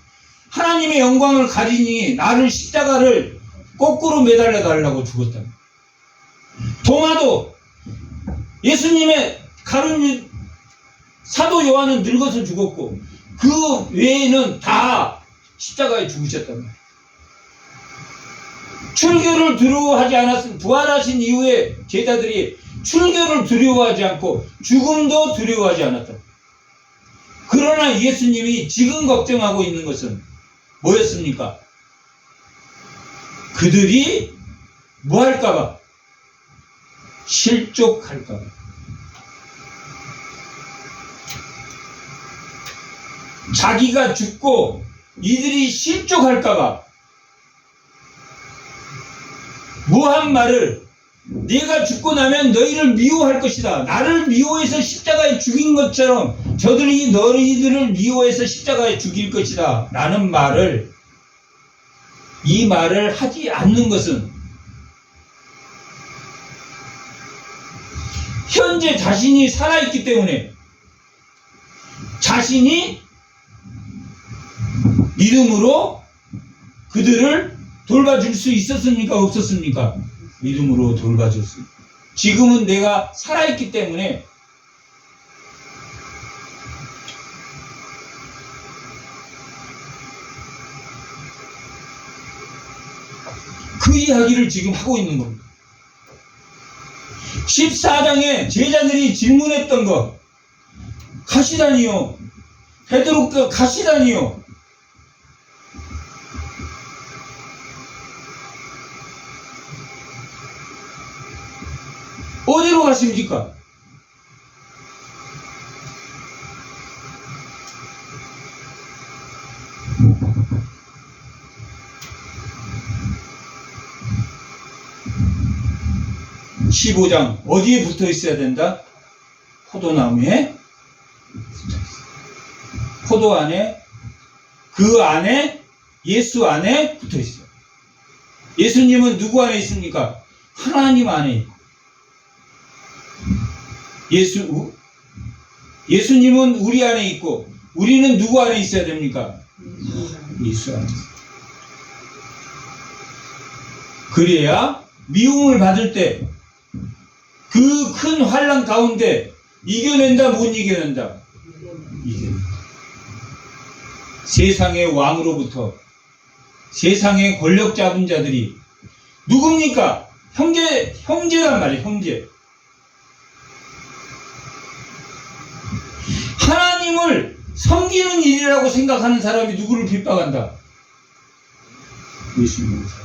S1: 하나님의 영광을 가리니 나를 십자가를 거꾸로 매달려 달라고 죽었다. 도마도 예수님의 사도 요한은 늙어서 죽었고 그 외에는 다 십자가에 죽으셨단 말이에요. 출교를 두려워하지 않았으면 부활하신 이후에 제자들이 출교를 두려워하지 않고 죽음도 두려워하지 않았다. 그러나 예수님이 지금 걱정하고 있는 것은 뭐였습니까? 그들이 뭐 할까봐? 실족할까봐. 자기가 죽고 이들이 실족할까봐 뭐한 말을 내가 죽고 나면 너희를 미워할 것이다. 나를 미워해서 십자가에 죽인 것처럼 저들이 너희들을 미워해서 십자가에 죽일 것이다. 라는 말을 이 말을 하지 않는 것은 현재 자신이 살아있기 때문에 자신이 믿음으로 그들을 돌봐줄 수 있었습니까? 없었습니까? 믿음으로 돌봐줬습니다. 지금은 내가 살아있기 때문에 그 이야기를 지금 하고 있는 겁니다. 14장에 제자들이 질문했던 것, 가시다니요. 베드로가 가시다니요. 어디로 가십니까? (15장) 어디에 붙어 있어야 된다? 포도나무에 붙어 있어요. 포도 안에, 그 안에, 예수 안에 붙어 있어요. 예수님은 누구 안에 있습니까? 하나님 안에 있고. 예수님은 우리 안에 있고 우리는 누구 안에 있어야 됩니까? 예수 안에 있어요. 그래야 미움을 받을 때 그 큰 환난 가운데 이겨낸다, 못 이겨낸다? 이겨낸다. 세상의 왕으로부터 세상의 권력 잡은 자들이 누굽니까? 형제란 말이에요. 형제. 하나님을 섬기는 일이라고 생각하는 사람이 누구를 핍박한다? 예수님을.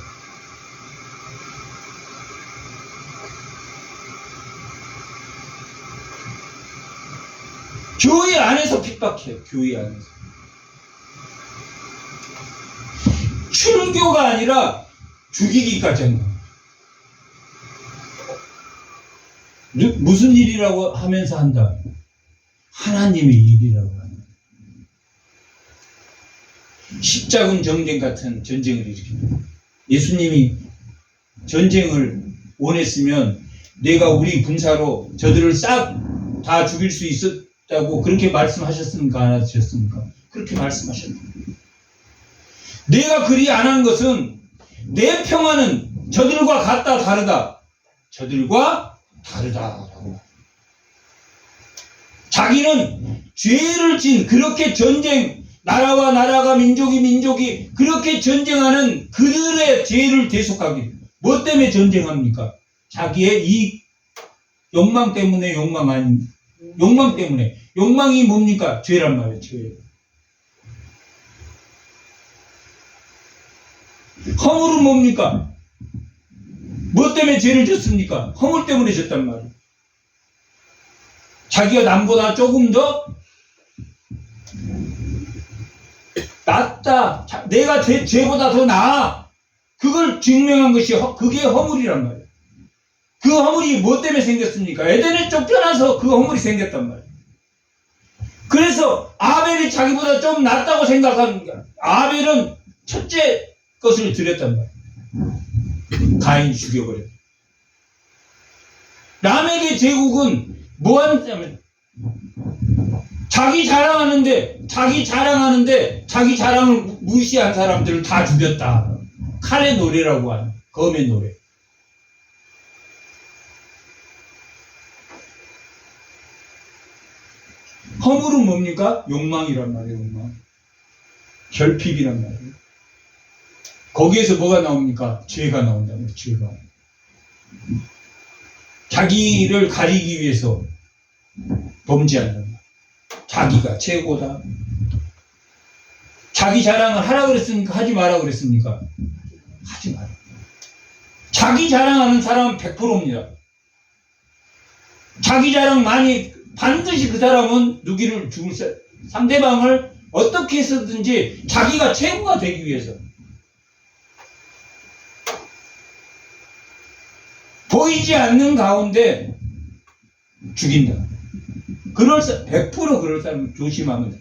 S1: 교회 안에서 핍박해요. 교회 안에서. 출교가 아니라 죽이기까지 한다. 무슨 일이라고 하면서 한다? 하나님의 일이라고 한다. 십자군 정쟁 같은 전쟁을 일으킨다. 예수님이 전쟁을 원했으면 내가 우리 군사로 저들을 싹 다 죽일 수 있었다고 그렇게 말씀하셨습니까? 안 하셨습니까? 그렇게 말씀하셨다. 내가 그리 안 한 것은 내 평화는 저들과 같다 다르다. 저들과 다르다라고. 자기는 죄를 진 그렇게 전쟁 나라와 나라가 민족이 그렇게 전쟁하는 그들의 죄를 대속하기. 뭐 때문에 전쟁합니까? 자기의 이 욕망 때문에 욕망 아니 욕망 때문에. 욕망이 뭡니까? 죄란 말이에요. 죄. 허물은 뭡니까? 뭐 때문에 죄를 졌습니까? 허물 때문에 졌단 말이에요. 자기가 남보다 조금 더 낫다. 내가 죄보다 더 나아. 그걸 증명한 것이 그게 허물이란 말이에요. 그 허물이 뭐 때문에 생겼습니까? 에덴에 쫓겨나서 그 허물이 생겼단 말이에요. 그래서 아벨이 자기보다 좀 낫다고 생각하는 거야. 아벨은 첫째 것을 드렸단 말이에요. 가인이 죽여버렸다. 라멕의 제국은 뭐 하냐면 자기 자랑하는데 자기 자랑을 무시한 사람들을 다 죽였다. 칼의 노래라고 하는 검의 노래. 허물은 뭡니까? 욕망이란 말이에요. 욕망. 결핍이란 말이에요. 거기에서 뭐가 나옵니까? 죄가 나온다는 거예요. 죄가. 자기를 가리기 위해서 범죄한다는 거예요. 자기가 최고다. 자기 자랑을 하라 그랬습니까? 하지 마라 그랬습니까? 하지 마라. 자기 자랑하는 사람은 100%입니다. 자기 자랑 많이 반드시 그 사람은 누구를 죽을 상대방을 어떻게 해서든지 자기가 최고가 되기 위해서 보이지 않는 가운데 죽인다. 100% 그럴 사람 조심하면 돼.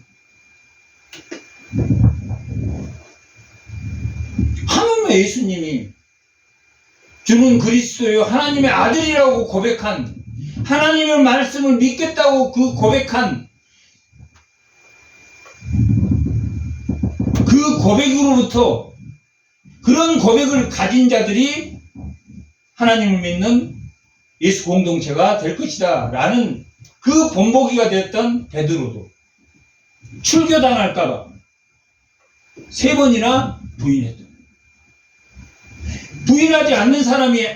S1: 하물며 예수님이 주는 그리스도요 하나님의 아들이라고 고백한 하나님의 말씀을 믿겠다고 그 고백한 그 고백으로부터 그런 고백을 가진 자들이 하나님을 믿는 예수 공동체가 될 것이다 라는 그 본보기가 되었던 베드로도 출교당할까봐 3번이나 부인했다. 부인하지 않는 사람이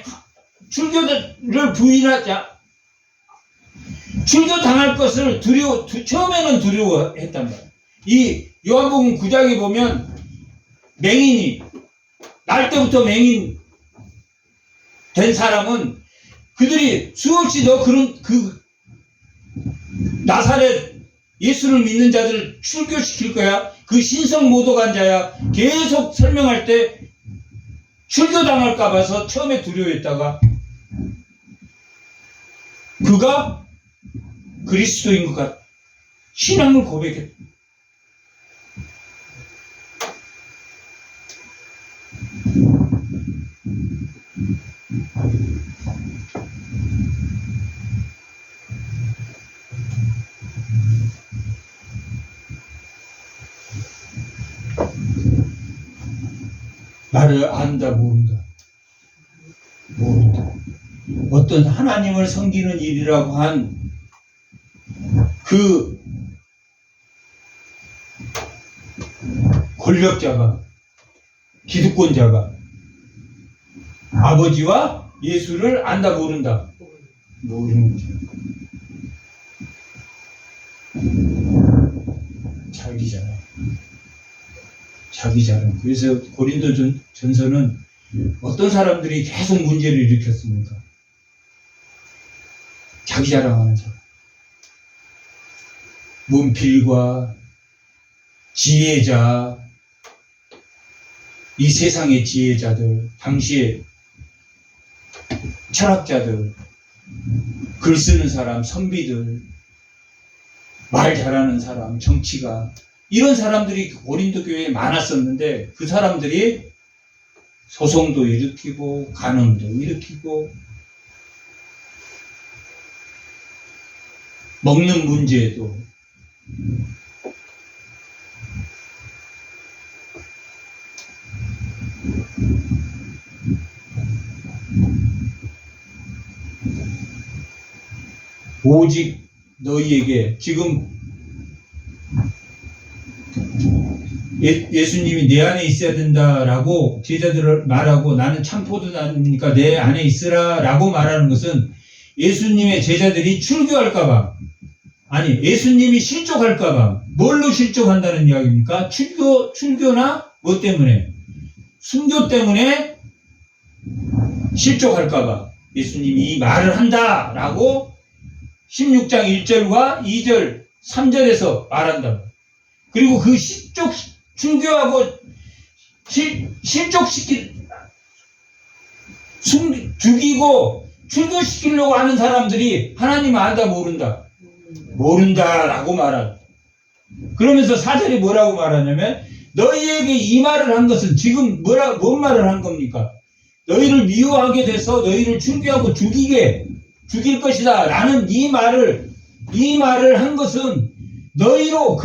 S1: 출교를 출교당할 것을 처음에는 두려워했단 말이에요. 이 요한복음 9장에 보면 맹인이 날 때부터 맹인 된 사람은 그들이 수없이 나사렛 예수를 믿는 자들을 출교시킬 거야. 그 신성 모독한 자야. 계속 설명할 때 출교당할까 봐서 처음에 두려워했다가 그가 그리스도인 것 같아. 신앙을 고백했다. 나를 안다 모른다. 어떤 하나님을 섬기는 일이라고 한 그 권력자가 기득권자가 아버지와 예수를 안다 모른다. 모르는 거죠. 자기 자랑. 그래서 고린도 전서는 어떤 사람들이 계속 문제를 일으켰습니까? 자기 자랑하는 사람. 문필과 지혜자, 이 세상의 지혜자들, 당시에 철학자들, 글 쓰는 사람, 선비들, 말 잘하는 사람, 정치가, 이런 사람들이 고린도 교회에 많았었는데 그 사람들이 소송도 일으키고 간음도 일으키고 먹는 문제도 오직 너희에게 지금 예수님이 내 안에 있어야 된다라고 제자들을 말하고 나는 참포도나니까 내 안에 있으라 라고 말하는 것은 예수님의 제자들이 출교할까봐, 아니 예수님이 실족할까봐. 뭘로 실족한다는 이야기입니까? 출교나 뭐 때문에? 순교 때문에 실족할까봐 예수님이 이 말을 한다라고 16장 1절과 2절 3절에서 말한다. 그리고 그 출교하고 죽이고 출교시키려고 하는 사람들이 하나님 알다 모른다. 모른다라고 말한다. 그러면서 4절이 뭐라고 말하냐면 너희에게 이 말을 한 것은 지금 뭔 말을 한 겁니까? 너희를 미워하게 돼서 너희를 출교하고 죽일 것이다 라는 이 말을 한 것은 너희로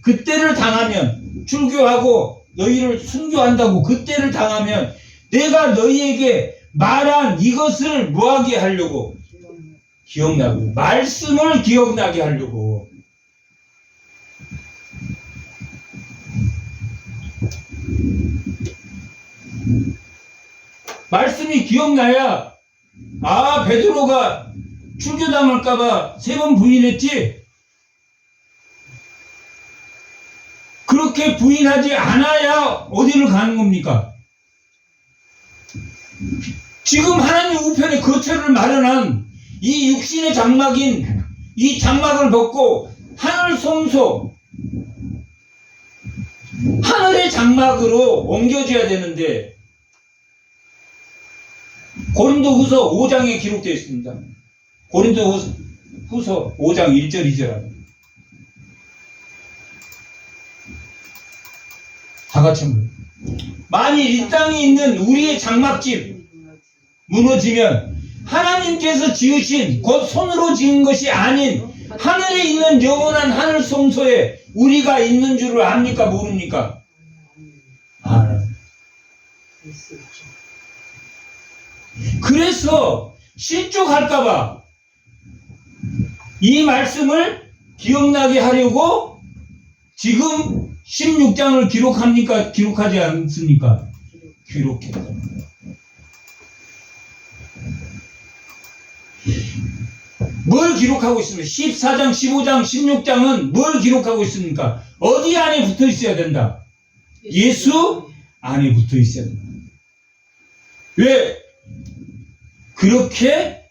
S1: 그때를 당하면, 출교하고 너희를 순교한다고 그때를 당하면 내가 너희에게 말한 이것을 뭐하게 하려고? 기억나고, 말씀을 기억나게 하려고. 말씀이 기억나야, 아, 베드로가 출교당할까봐 3번 부인했지? 그렇게 부인하지 않아야 어디를 가는 겁니까? 지금 하나님 우편에 거처를 마련한 이 육신의 장막인 이 장막을 벗고 하늘 성소, 하늘의 장막으로 옮겨져야 되는데 고린도후서 5장에 기록되어 있습니다. 고린도후서 5장 1절 2절. 다 같이 한번. 만일 이 땅에 있는 우리의 장막집 무너지면 하나님께서 지으신, 곧 손으로 지은 것이 아닌 하늘에 있는 영원한 하늘 성소에 우리가 있는 줄을 압니까 모릅니까? 알아요. 그래서 실족할까봐 이 말씀을 기억나게 하려고 지금 16장을 기록합니까? 기록하지 않습니까? 기록했다. 뭘 기록하고 있습니까? 14장, 15장, 16장은 뭘 기록하고 있습니까? 어디 안에 붙어 있어야 된다? 예수 안에 붙어 있어야 된다. 왜? 그렇게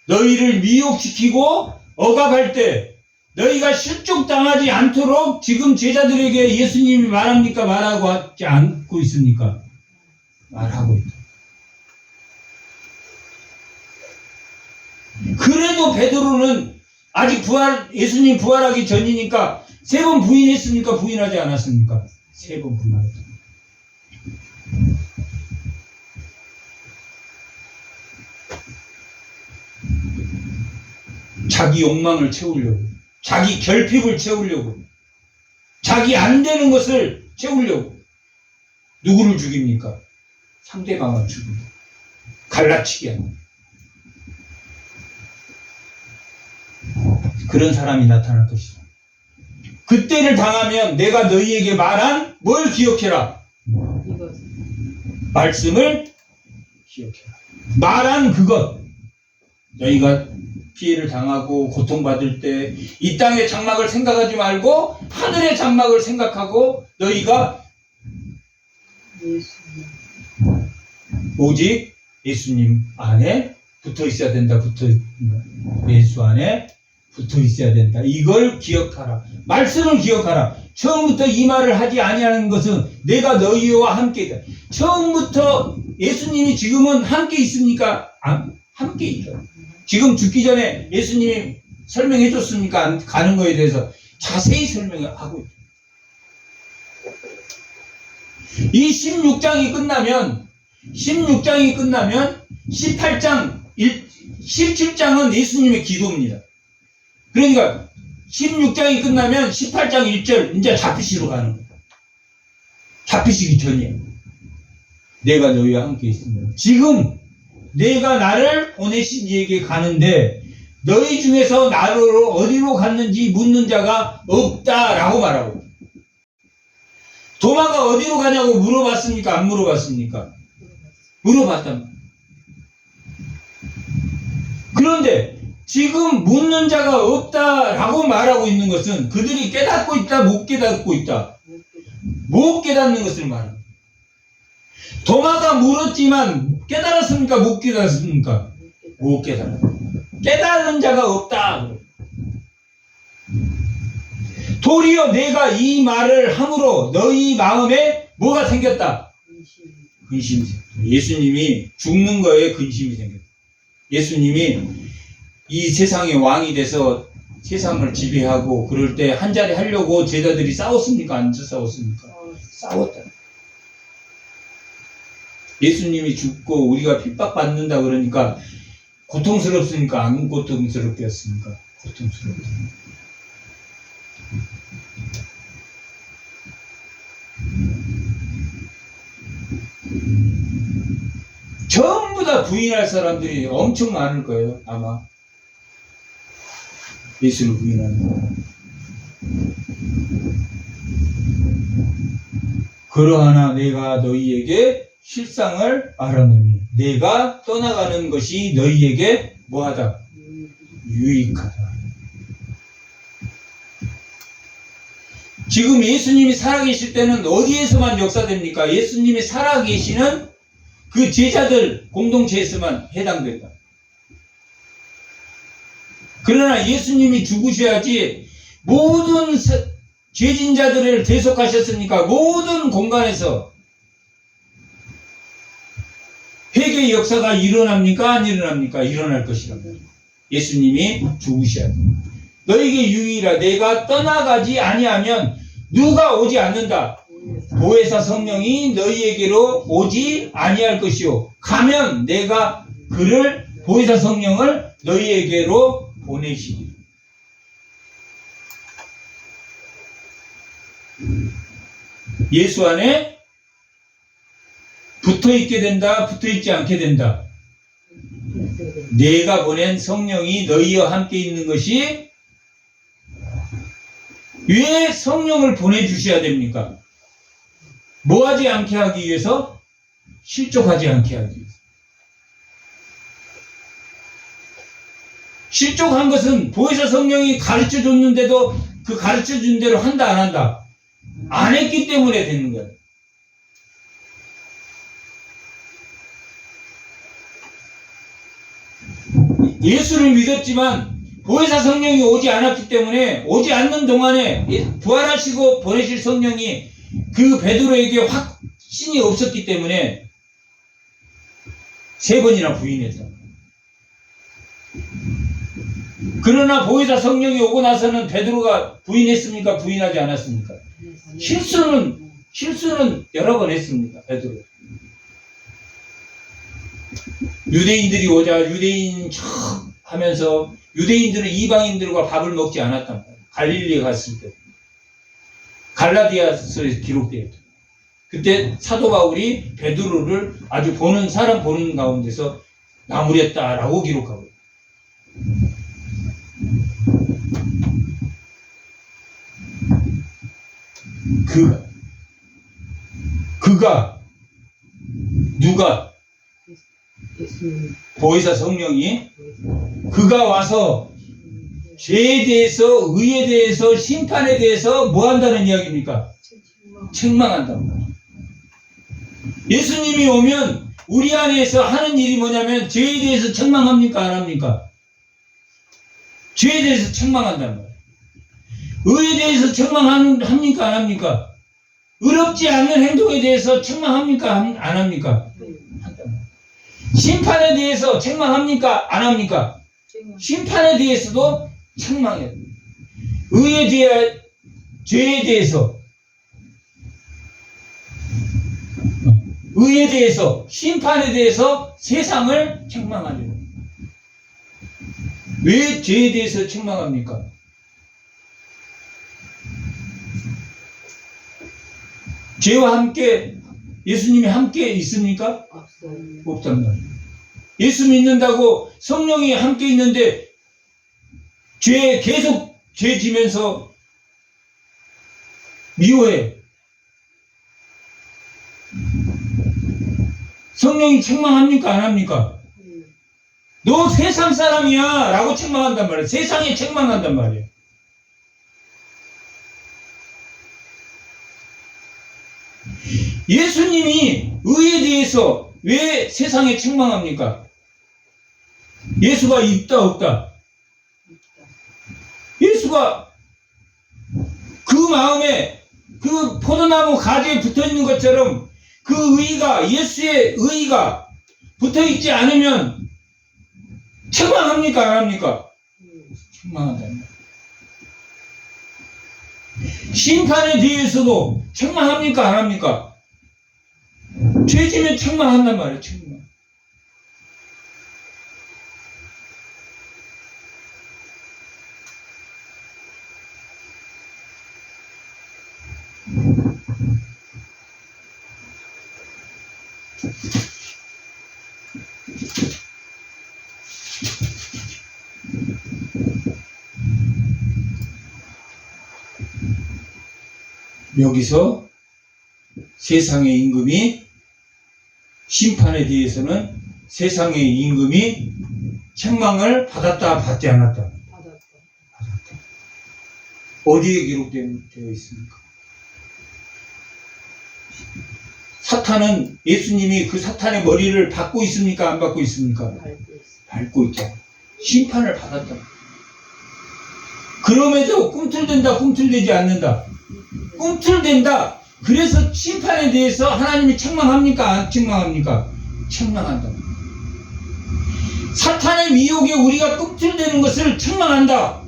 S1: 너희를 미혹시키고 억압할 때 너희가 실족당하지 않도록 지금 제자들에게 예수님이 말합니까? 말하고 하지 않고 있습니까? 말하고 있다. 그래도 베드로는 아직 예수님 부활하기 전이니까 3번 부인했습니까? 부인하지 않았습니까? 3번 부인했다. 자기 욕망을 채우려고, 자기 결핍을 채우려고, 자기 안 되는 것을 채우려고 누구를 죽입니까? 상대방을 죽입니다. 갈라치게 합니다. 그런 사람이 나타날 것이다. 그때를 당하면 내가 너희에게 말한 뭘 기억해라? 말씀을 기억해라. 말한 그것. 너희가 피해를 당하고 고통받을 때 이 땅의 장막을 생각하지 말고 하늘의 장막을 생각하고 너희가 오직 예수님 안에 붙어 있어야 된다. 예수 안에 붙어 있어야 된다. 이걸 기억하라. 말씀을 기억하라. 처음부터 이 말을 하지 아니하는 것은 내가 너희와 함께다. 처음부터 예수님이 지금은 함께 있습니까? 함께 있다. 지금 죽기 전에 예수님이 설명해 줬습니까? 가는 거에 대해서 자세히 설명하고 있다. 이 16장이 끝나면 18장 17장은 예수님의 기도입니다. 그러니까 16장이 끝나면 18장 1절 이제 잡히시러 가는 거예요. 잡히시기 전이에요. 내가 너희와 함께 있습니다. 지금 내가 나를 보내신 이에게 가는데 너희 중에서 나를 어디로 갔는지 묻는 자가 없다라고 말하고, 도마가 어디로 가냐고 물어봤습니까? 안 물어봤습니까? 물어봤단 말이에요. 그런데 지금 묻는 자가 없다라고 말하고 있는 것은 그들이 깨닫고 있다, 못 깨닫고 있다. 못 깨닫는 것을 말합니다. 도마가 물었지만 깨달았습니까? 못 깨달았습니까? 못 깨달았다. 깨달은 자가 없다. 도리어 내가 이 말을 함으로 너희 마음에 뭐가 생겼다? 근심이 생겼다. 예수님이 죽는 거에 근심이 생겼다. 예수님이 이 세상의 왕이 돼서 세상을 지배하고 그럴 때 한 자리 하려고 제자들이 싸웠습니까? 안 싸웠습니까? 싸웠다. 예수님이 죽고 우리가 핍박받는다 그러니까 고통스럽습니까? 안 고통스럽겠습니까? 고통스럽다. 전부 다 부인할 사람들이 엄청 많을 거예요, 아마. 예수를 부인하는 거. 그러하나 내가 너희에게 실상을 말하노니 내가 떠나가는 것이 너희에게 뭐하다? 유익하다. 지금 예수님이 살아계실 때는 어디에서만 역사됩니까? 예수님이 살아계시는 그 제자들 공동체에서만 해당된다. 그러나 예수님이 죽으셔야지 모든 죄진자들을 대속하셨으니까 모든 공간에서 회개의 역사가 일어납니까? 안 일어납니까? 일어날 것이라고. 예수님이 죽으셔야 돼. 너에게 유일하 내가 떠나가지 아니하면 누가 오지 않는다. 보혜사 성령이 너희에게로 오지 아니할 것이요. 가면 내가 그를 보혜사 성령을 너희에게로 보내시리. 예수 안에 붙어 있게 된다, 붙어 있지 않게 된다. 내가 보낸 성령이 너희와 함께 있는 것이 왜 성령을 보내주셔야 됩니까? 뭐 하지 않게 하기 위해서? 실족하지 않게 하기 위해서. 실족한 것은 보혜사 성령이 가르쳐 줬는데도 그 가르쳐 준 대로 한다, 안 한다? 안 했기 때문에 되는 거예요. 예수를 믿었지만 보혜사 성령이 오지 않았기 때문에 오지 않는 동안에 부활하시고 보내실 성령이 그 베드로에게 확신이 없었기 때문에 3번이나 부인했다. 그러나 보혜사 성령이 오고 나서는 베드로가 부인했습니까? 부인하지 않았습니까? 실수는 여러 번 했습니다. 베드로. 유대인들이 오자 유대인 척 하면서 유대인들은 이방인들과 밥을 먹지 않았단 말이에요. 갈릴리에 갔을 때. 갈라디아서에 기록되어 있다. 그때 사도 바울이 베드로를 아주 사람 보는 가운데서 나무랬다라고 기록하고 있다. 누가 보혜사 성령이 그가 와서 죄에 대해서 의에 대해서 심판에 대해서 뭐 한다는 이야기입니까? 책망한다는 거예요. 예수님이 오면 우리 안에서 하는 일이 뭐냐면 죄에 대해서 책망합니까? 안 합니까? 죄에 대해서 책망한단 말이에요. 의에 대해서 책망합니까? 안 합니까? 의롭지 않은 행동에 대해서 책망합니까? 안 합니까? 한단 말이에요. 심판에 대해서 책망합니까? 안 합니까? 심판에 대해서도 책망해요. 의에 대해, 죄에 대해서, 의에 대해서, 심판에 대해서 세상을 책망하려고. 왜 죄에 대해서 책망합니까? 죄와 함께 예수님이 함께 있습니까? 없단 말이에요. 예수 믿는다고 성령이 함께 있는데 계속 죄 지면서 미워해. 성령이 책망합니까? 안 합니까? 너 세상 사람이야 라고 책망한단 말이에요. 세상에 책망한단 말이에요. 예수님이 의에 대해서 왜 세상에 책망합니까? 예수가 있다 없다? 예수가 그 마음에 그 포도나무 가지에 붙어있는 것처럼 그 의가, 예수의 의가 붙어있지 않으면 책망합니까? 안 합니까? 책망한다. 심판에 대해서도 책망합니까? 안 합니까? 죄지면 책망한단 말이에요. 책망. 여기서 세상의 임금이 심판에 대해서는 세상의 임금이 책망을 받았다 받지 않았다? 받았다. 어디에 기록되어 있습니까? 사탄은 예수님이 그 사탄의 머리를 받고 있습니까? 안 받고 있습니까? 밟고 있다. 심판을 받았다. 그럼에도 꿈틀댄다 꿈틀대지 않는다. 꿈틀댄다. 그래서 심판에 대해서 하나님이 책망합니까? 안 책망합니까? 책망한다. 사탄의 미혹에 우리가 꿈틀대는 것을 책망한다.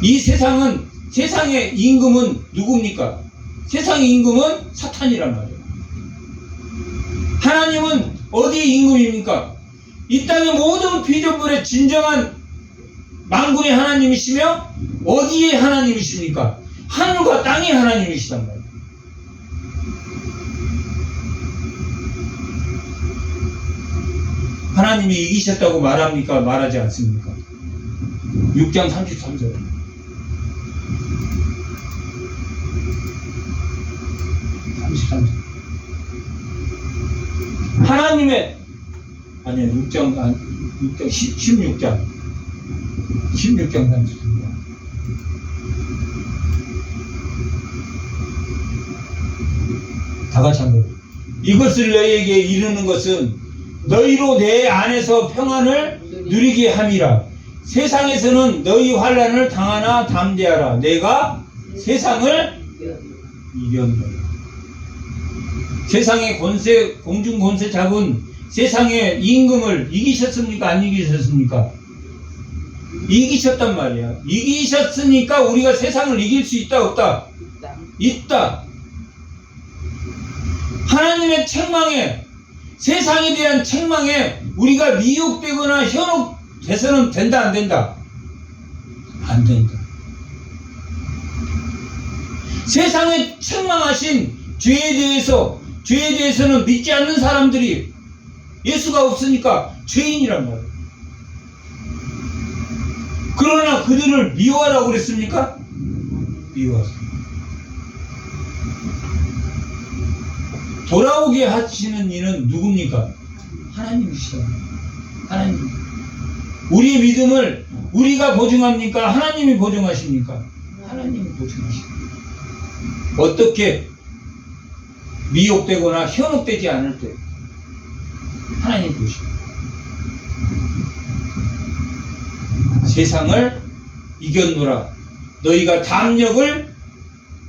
S1: 이 세상의 임금은 누굽니까? 세상의 임금은 사탄이란 말이에요. 하나님은 어디의 임금입니까? 이 땅의 모든 피조물의 진정한 만군의 하나님이시며 어디의 하나님이십니까? 하늘과 땅의 하나님이시단 말이에요. 하나님이 이기셨다고 말합니까? 말하지 않습니까? 6장 33절. 하나님의 아니요 16장 33절. 다 같이 한번. 이것을 너희에게 이르는 것은 너희로 내 안에서 평안을 누리게 함이라. 세상에서는 너희 환난을 당하나 담대하라. 내가 세상을 이겼노라. 세상의 권세, 공중 권세 잡은 세상의 임금을 이기셨습니까? 안 이기셨습니까? 이기셨단 말이야. 이기셨으니까 우리가 세상을 이길 수 있다 없다? 있다. 하나님의 책망에, 세상에 대한 책망에 우리가 미혹되거나 현혹돼서는 된다 안 된다? 안 된다. 세상에 책망하신 죄에 대해서는 믿지 않는 사람들이 예수가 없으니까 죄인이란 말이에요. 그러나 그들을 미워하라고 그랬습니까? 미워하세요. 돌아오게 하시는 이는 누굽니까? 하나님이시다. 하나님. 우리의 믿음을 우리가 보증합니까? 하나님이 보증하십니까? 하나님이 보증하십니다. 어떻게 미혹되거나 현혹되지 않을 때 하나님 보십니다. 세상을 이겼노라. 너희가 담력을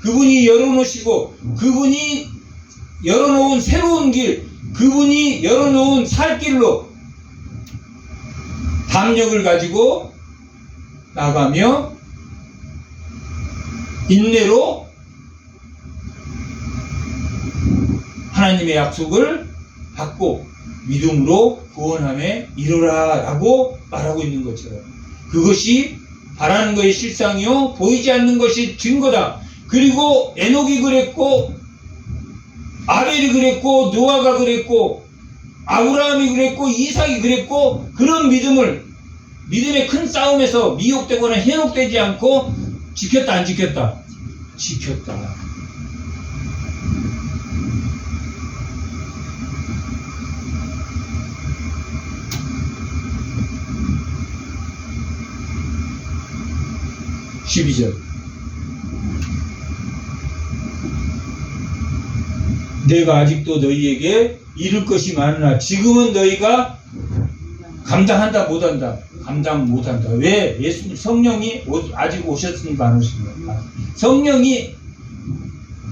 S1: 그분이 열어놓으시고 그분이 열어놓은 새로운 길, 그분이 열어놓은 살 길로 담력을 가지고 나가며 인내로 하나님의 약속을 받고 믿음으로 구원함에 이르라 라고 말하고 있는 것처럼, 그것이 바라는 것이 실상이요 보이지 않는 것이 증거다. 그리고 에녹이 그랬고 아벨이 그랬고 노아가 그랬고 아브라함이 그랬고 이삭이 그랬고, 그런 믿음을 믿음의 큰 싸움에서 미혹되거나 현혹되지 않고 지켰다 안 지켰다? 지켰다. (12절) 내가 아직도 너희에게 이룰 것이 많으나 지금은 너희가 감당한다 못한다? 감당 못한다. 왜? 예수님 성령이 아직 오셨으니까 안 오십니다. 성령이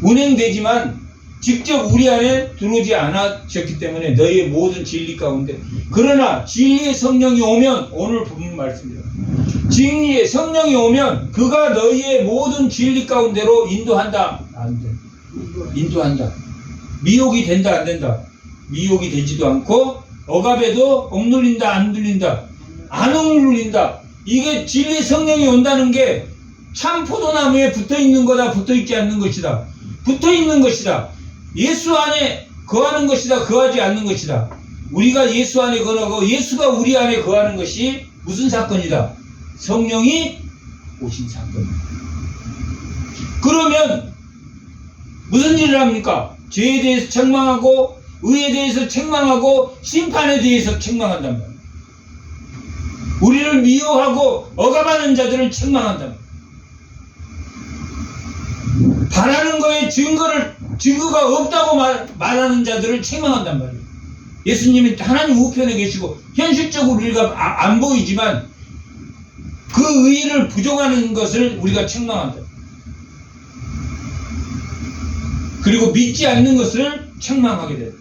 S1: 운행되지만 직접 우리 안에 들어오지 않으셨기 때문에 너희의 모든 진리 가운데, 그러나 진리의 성령이 오면, 오늘 본문 말씀입니다. 진리의 성령이 오면 그가 너희의 모든 진리 가운데로 인도한다. 안 돼. 인도한다. 미혹이 된다 안 된다? 미혹이 되지도 않고 억압에도 억눌린다 안 눌린다? 안 억눌린다. 이게 진리 성령이 온다는 게 참 포도나무에 붙어있는 거다 붙어있지 않는 것이다? 붙어있는 것이다. 예수 안에 거하는 것이다 거하지 않는 것이다. 우리가 예수 안에 거하고 예수가 우리 안에 거하는 것이 무슨 사건이다? 성령이 오신 사건이다. 그러면 무슨 일을 합니까? 죄에 대해서 책망하고 의에 대해서 책망하고 심판에 대해서 책망한단 말이에요. 우리를 미워하고 억압하는 자들을 책망한단 말이에요. 바라는 거에 증거가 없다고 말하는 자들을 책망한단 말이에요. 예수님이 하나님 우편에 계시고 현실적으로 우리가 안 보이지만 그 의의를 부정하는 것을 우리가 책망한다. 그리고 믿지 않는 것을 책망하게 돼요.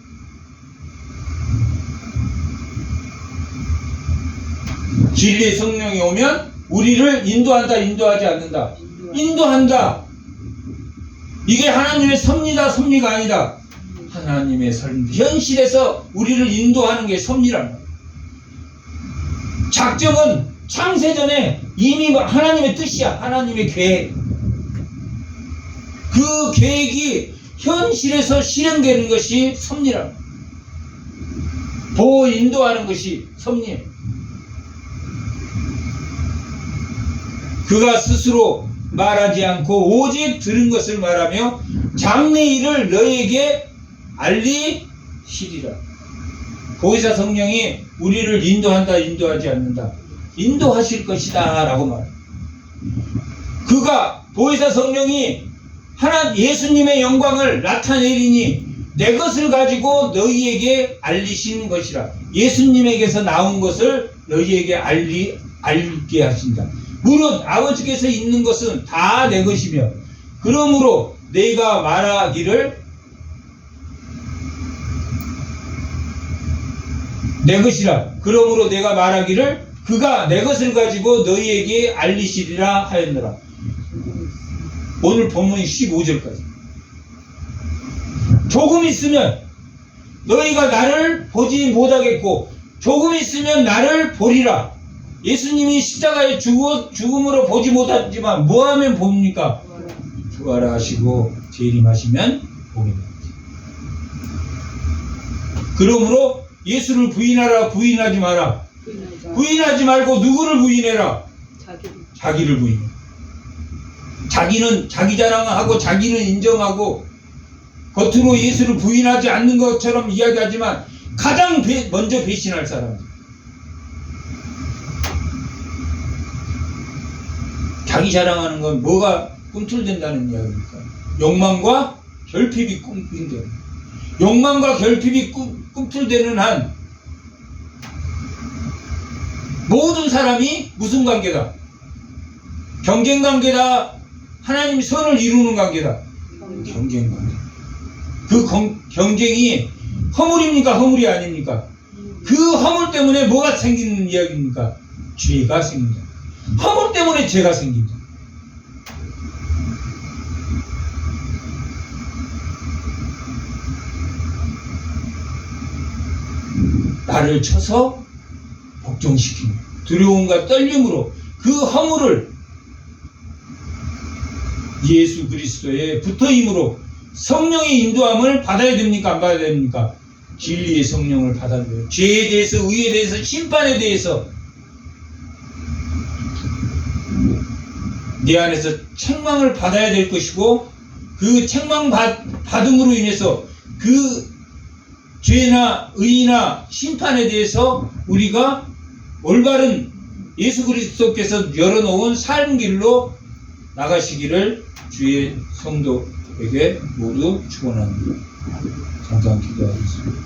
S1: 진리의 성령이 오면 우리를 인도한다 인도하지 않는다? 인도한다. 이게 하나님의 섭리다 섭리가 아니다. 하나님의 현실에서 우리를 인도하는 게 섭리란 말이에요. 작정은 창세전에 이미 하나님의 뜻이야. 하나님의 계획. 그 계획이 현실에서 실행되는 것이 섭리란 말이에요. 보호 인도하는 것이 섭리예요. 그가 스스로 말하지 않고 오직 들은 것을 말하며 장래일을 너희에게 알리시리라. 보혜사 성령이 우리를 인도한다 인도하지 않는다? 인도하실 것이다 라고 말합니다. 그가 보혜사 성령이 예수님의 영광을 나타내리니 내 것을 가지고 너희에게 알리신 것이라. 예수님에게서 나온 것을 너희에게 알게 하신다. 물론 아버지께서 있는 것은 다 내 것이며 그러므로 내가 말하기를 내 것이라. 그러므로 내가 말하기를 그가 내 것을 가지고 너희에게 알리시리라 하였노라. 오늘 본문이 15절까지. 조금 있으면 너희가 나를 보지 못하겠고 조금 있으면 나를 보리라. 예수님이 십자가에 죽음으로 보지 못하지만 뭐하면 봅니까? 부활하시고 재림하시면 보게 됩니다. 그러므로 예수를 부인하라 부인하지 마라. 부인하지 말고 누구를 부인해라? 자기를 부인해. 자기는 자기 자랑하고 자기는 인정하고 겉으로 예수를 부인하지 않는 것처럼 이야기하지만 가장 먼저 배신할 사람. 자기 자랑하는 건 뭐가 꿈틀댄다는 이야기입니까? 욕망과 결핍이 꿈틀대는. 욕망과 결핍이 꿈틀대는 한 모든 사람이 무슨 관계다? 경쟁 관계다. 하나님이 선을 이루는 관계다. 경쟁 관계. 그 경쟁이 허물입니까? 허물이 아닙니까? 그 허물 때문에 뭐가 생기는 이야기입니까? 죄가 생긴다. 허물 때문에 죄가 생긴다. 나를 쳐서 복종시키는 두려움과 떨림으로 그 허물을 예수 그리스도의 붙어임으로 성령의 인도함을 받아야 됩니까? 안 받아야 됩니까? 진리의 성령을 받아야 돼요. 죄에 대해서, 의에 대해서, 심판에 대해서 내 안에서 책망을 받아야 될 것이고, 그 책망 받음으로 인해서 그 죄나 의나 심판에 대해서 우리가 올바른 예수 그리스도께서 열어놓은 삶 길로 나가시기를 주의 성도에게 모두 축원합니다. 잠깐 기도하겠습니다.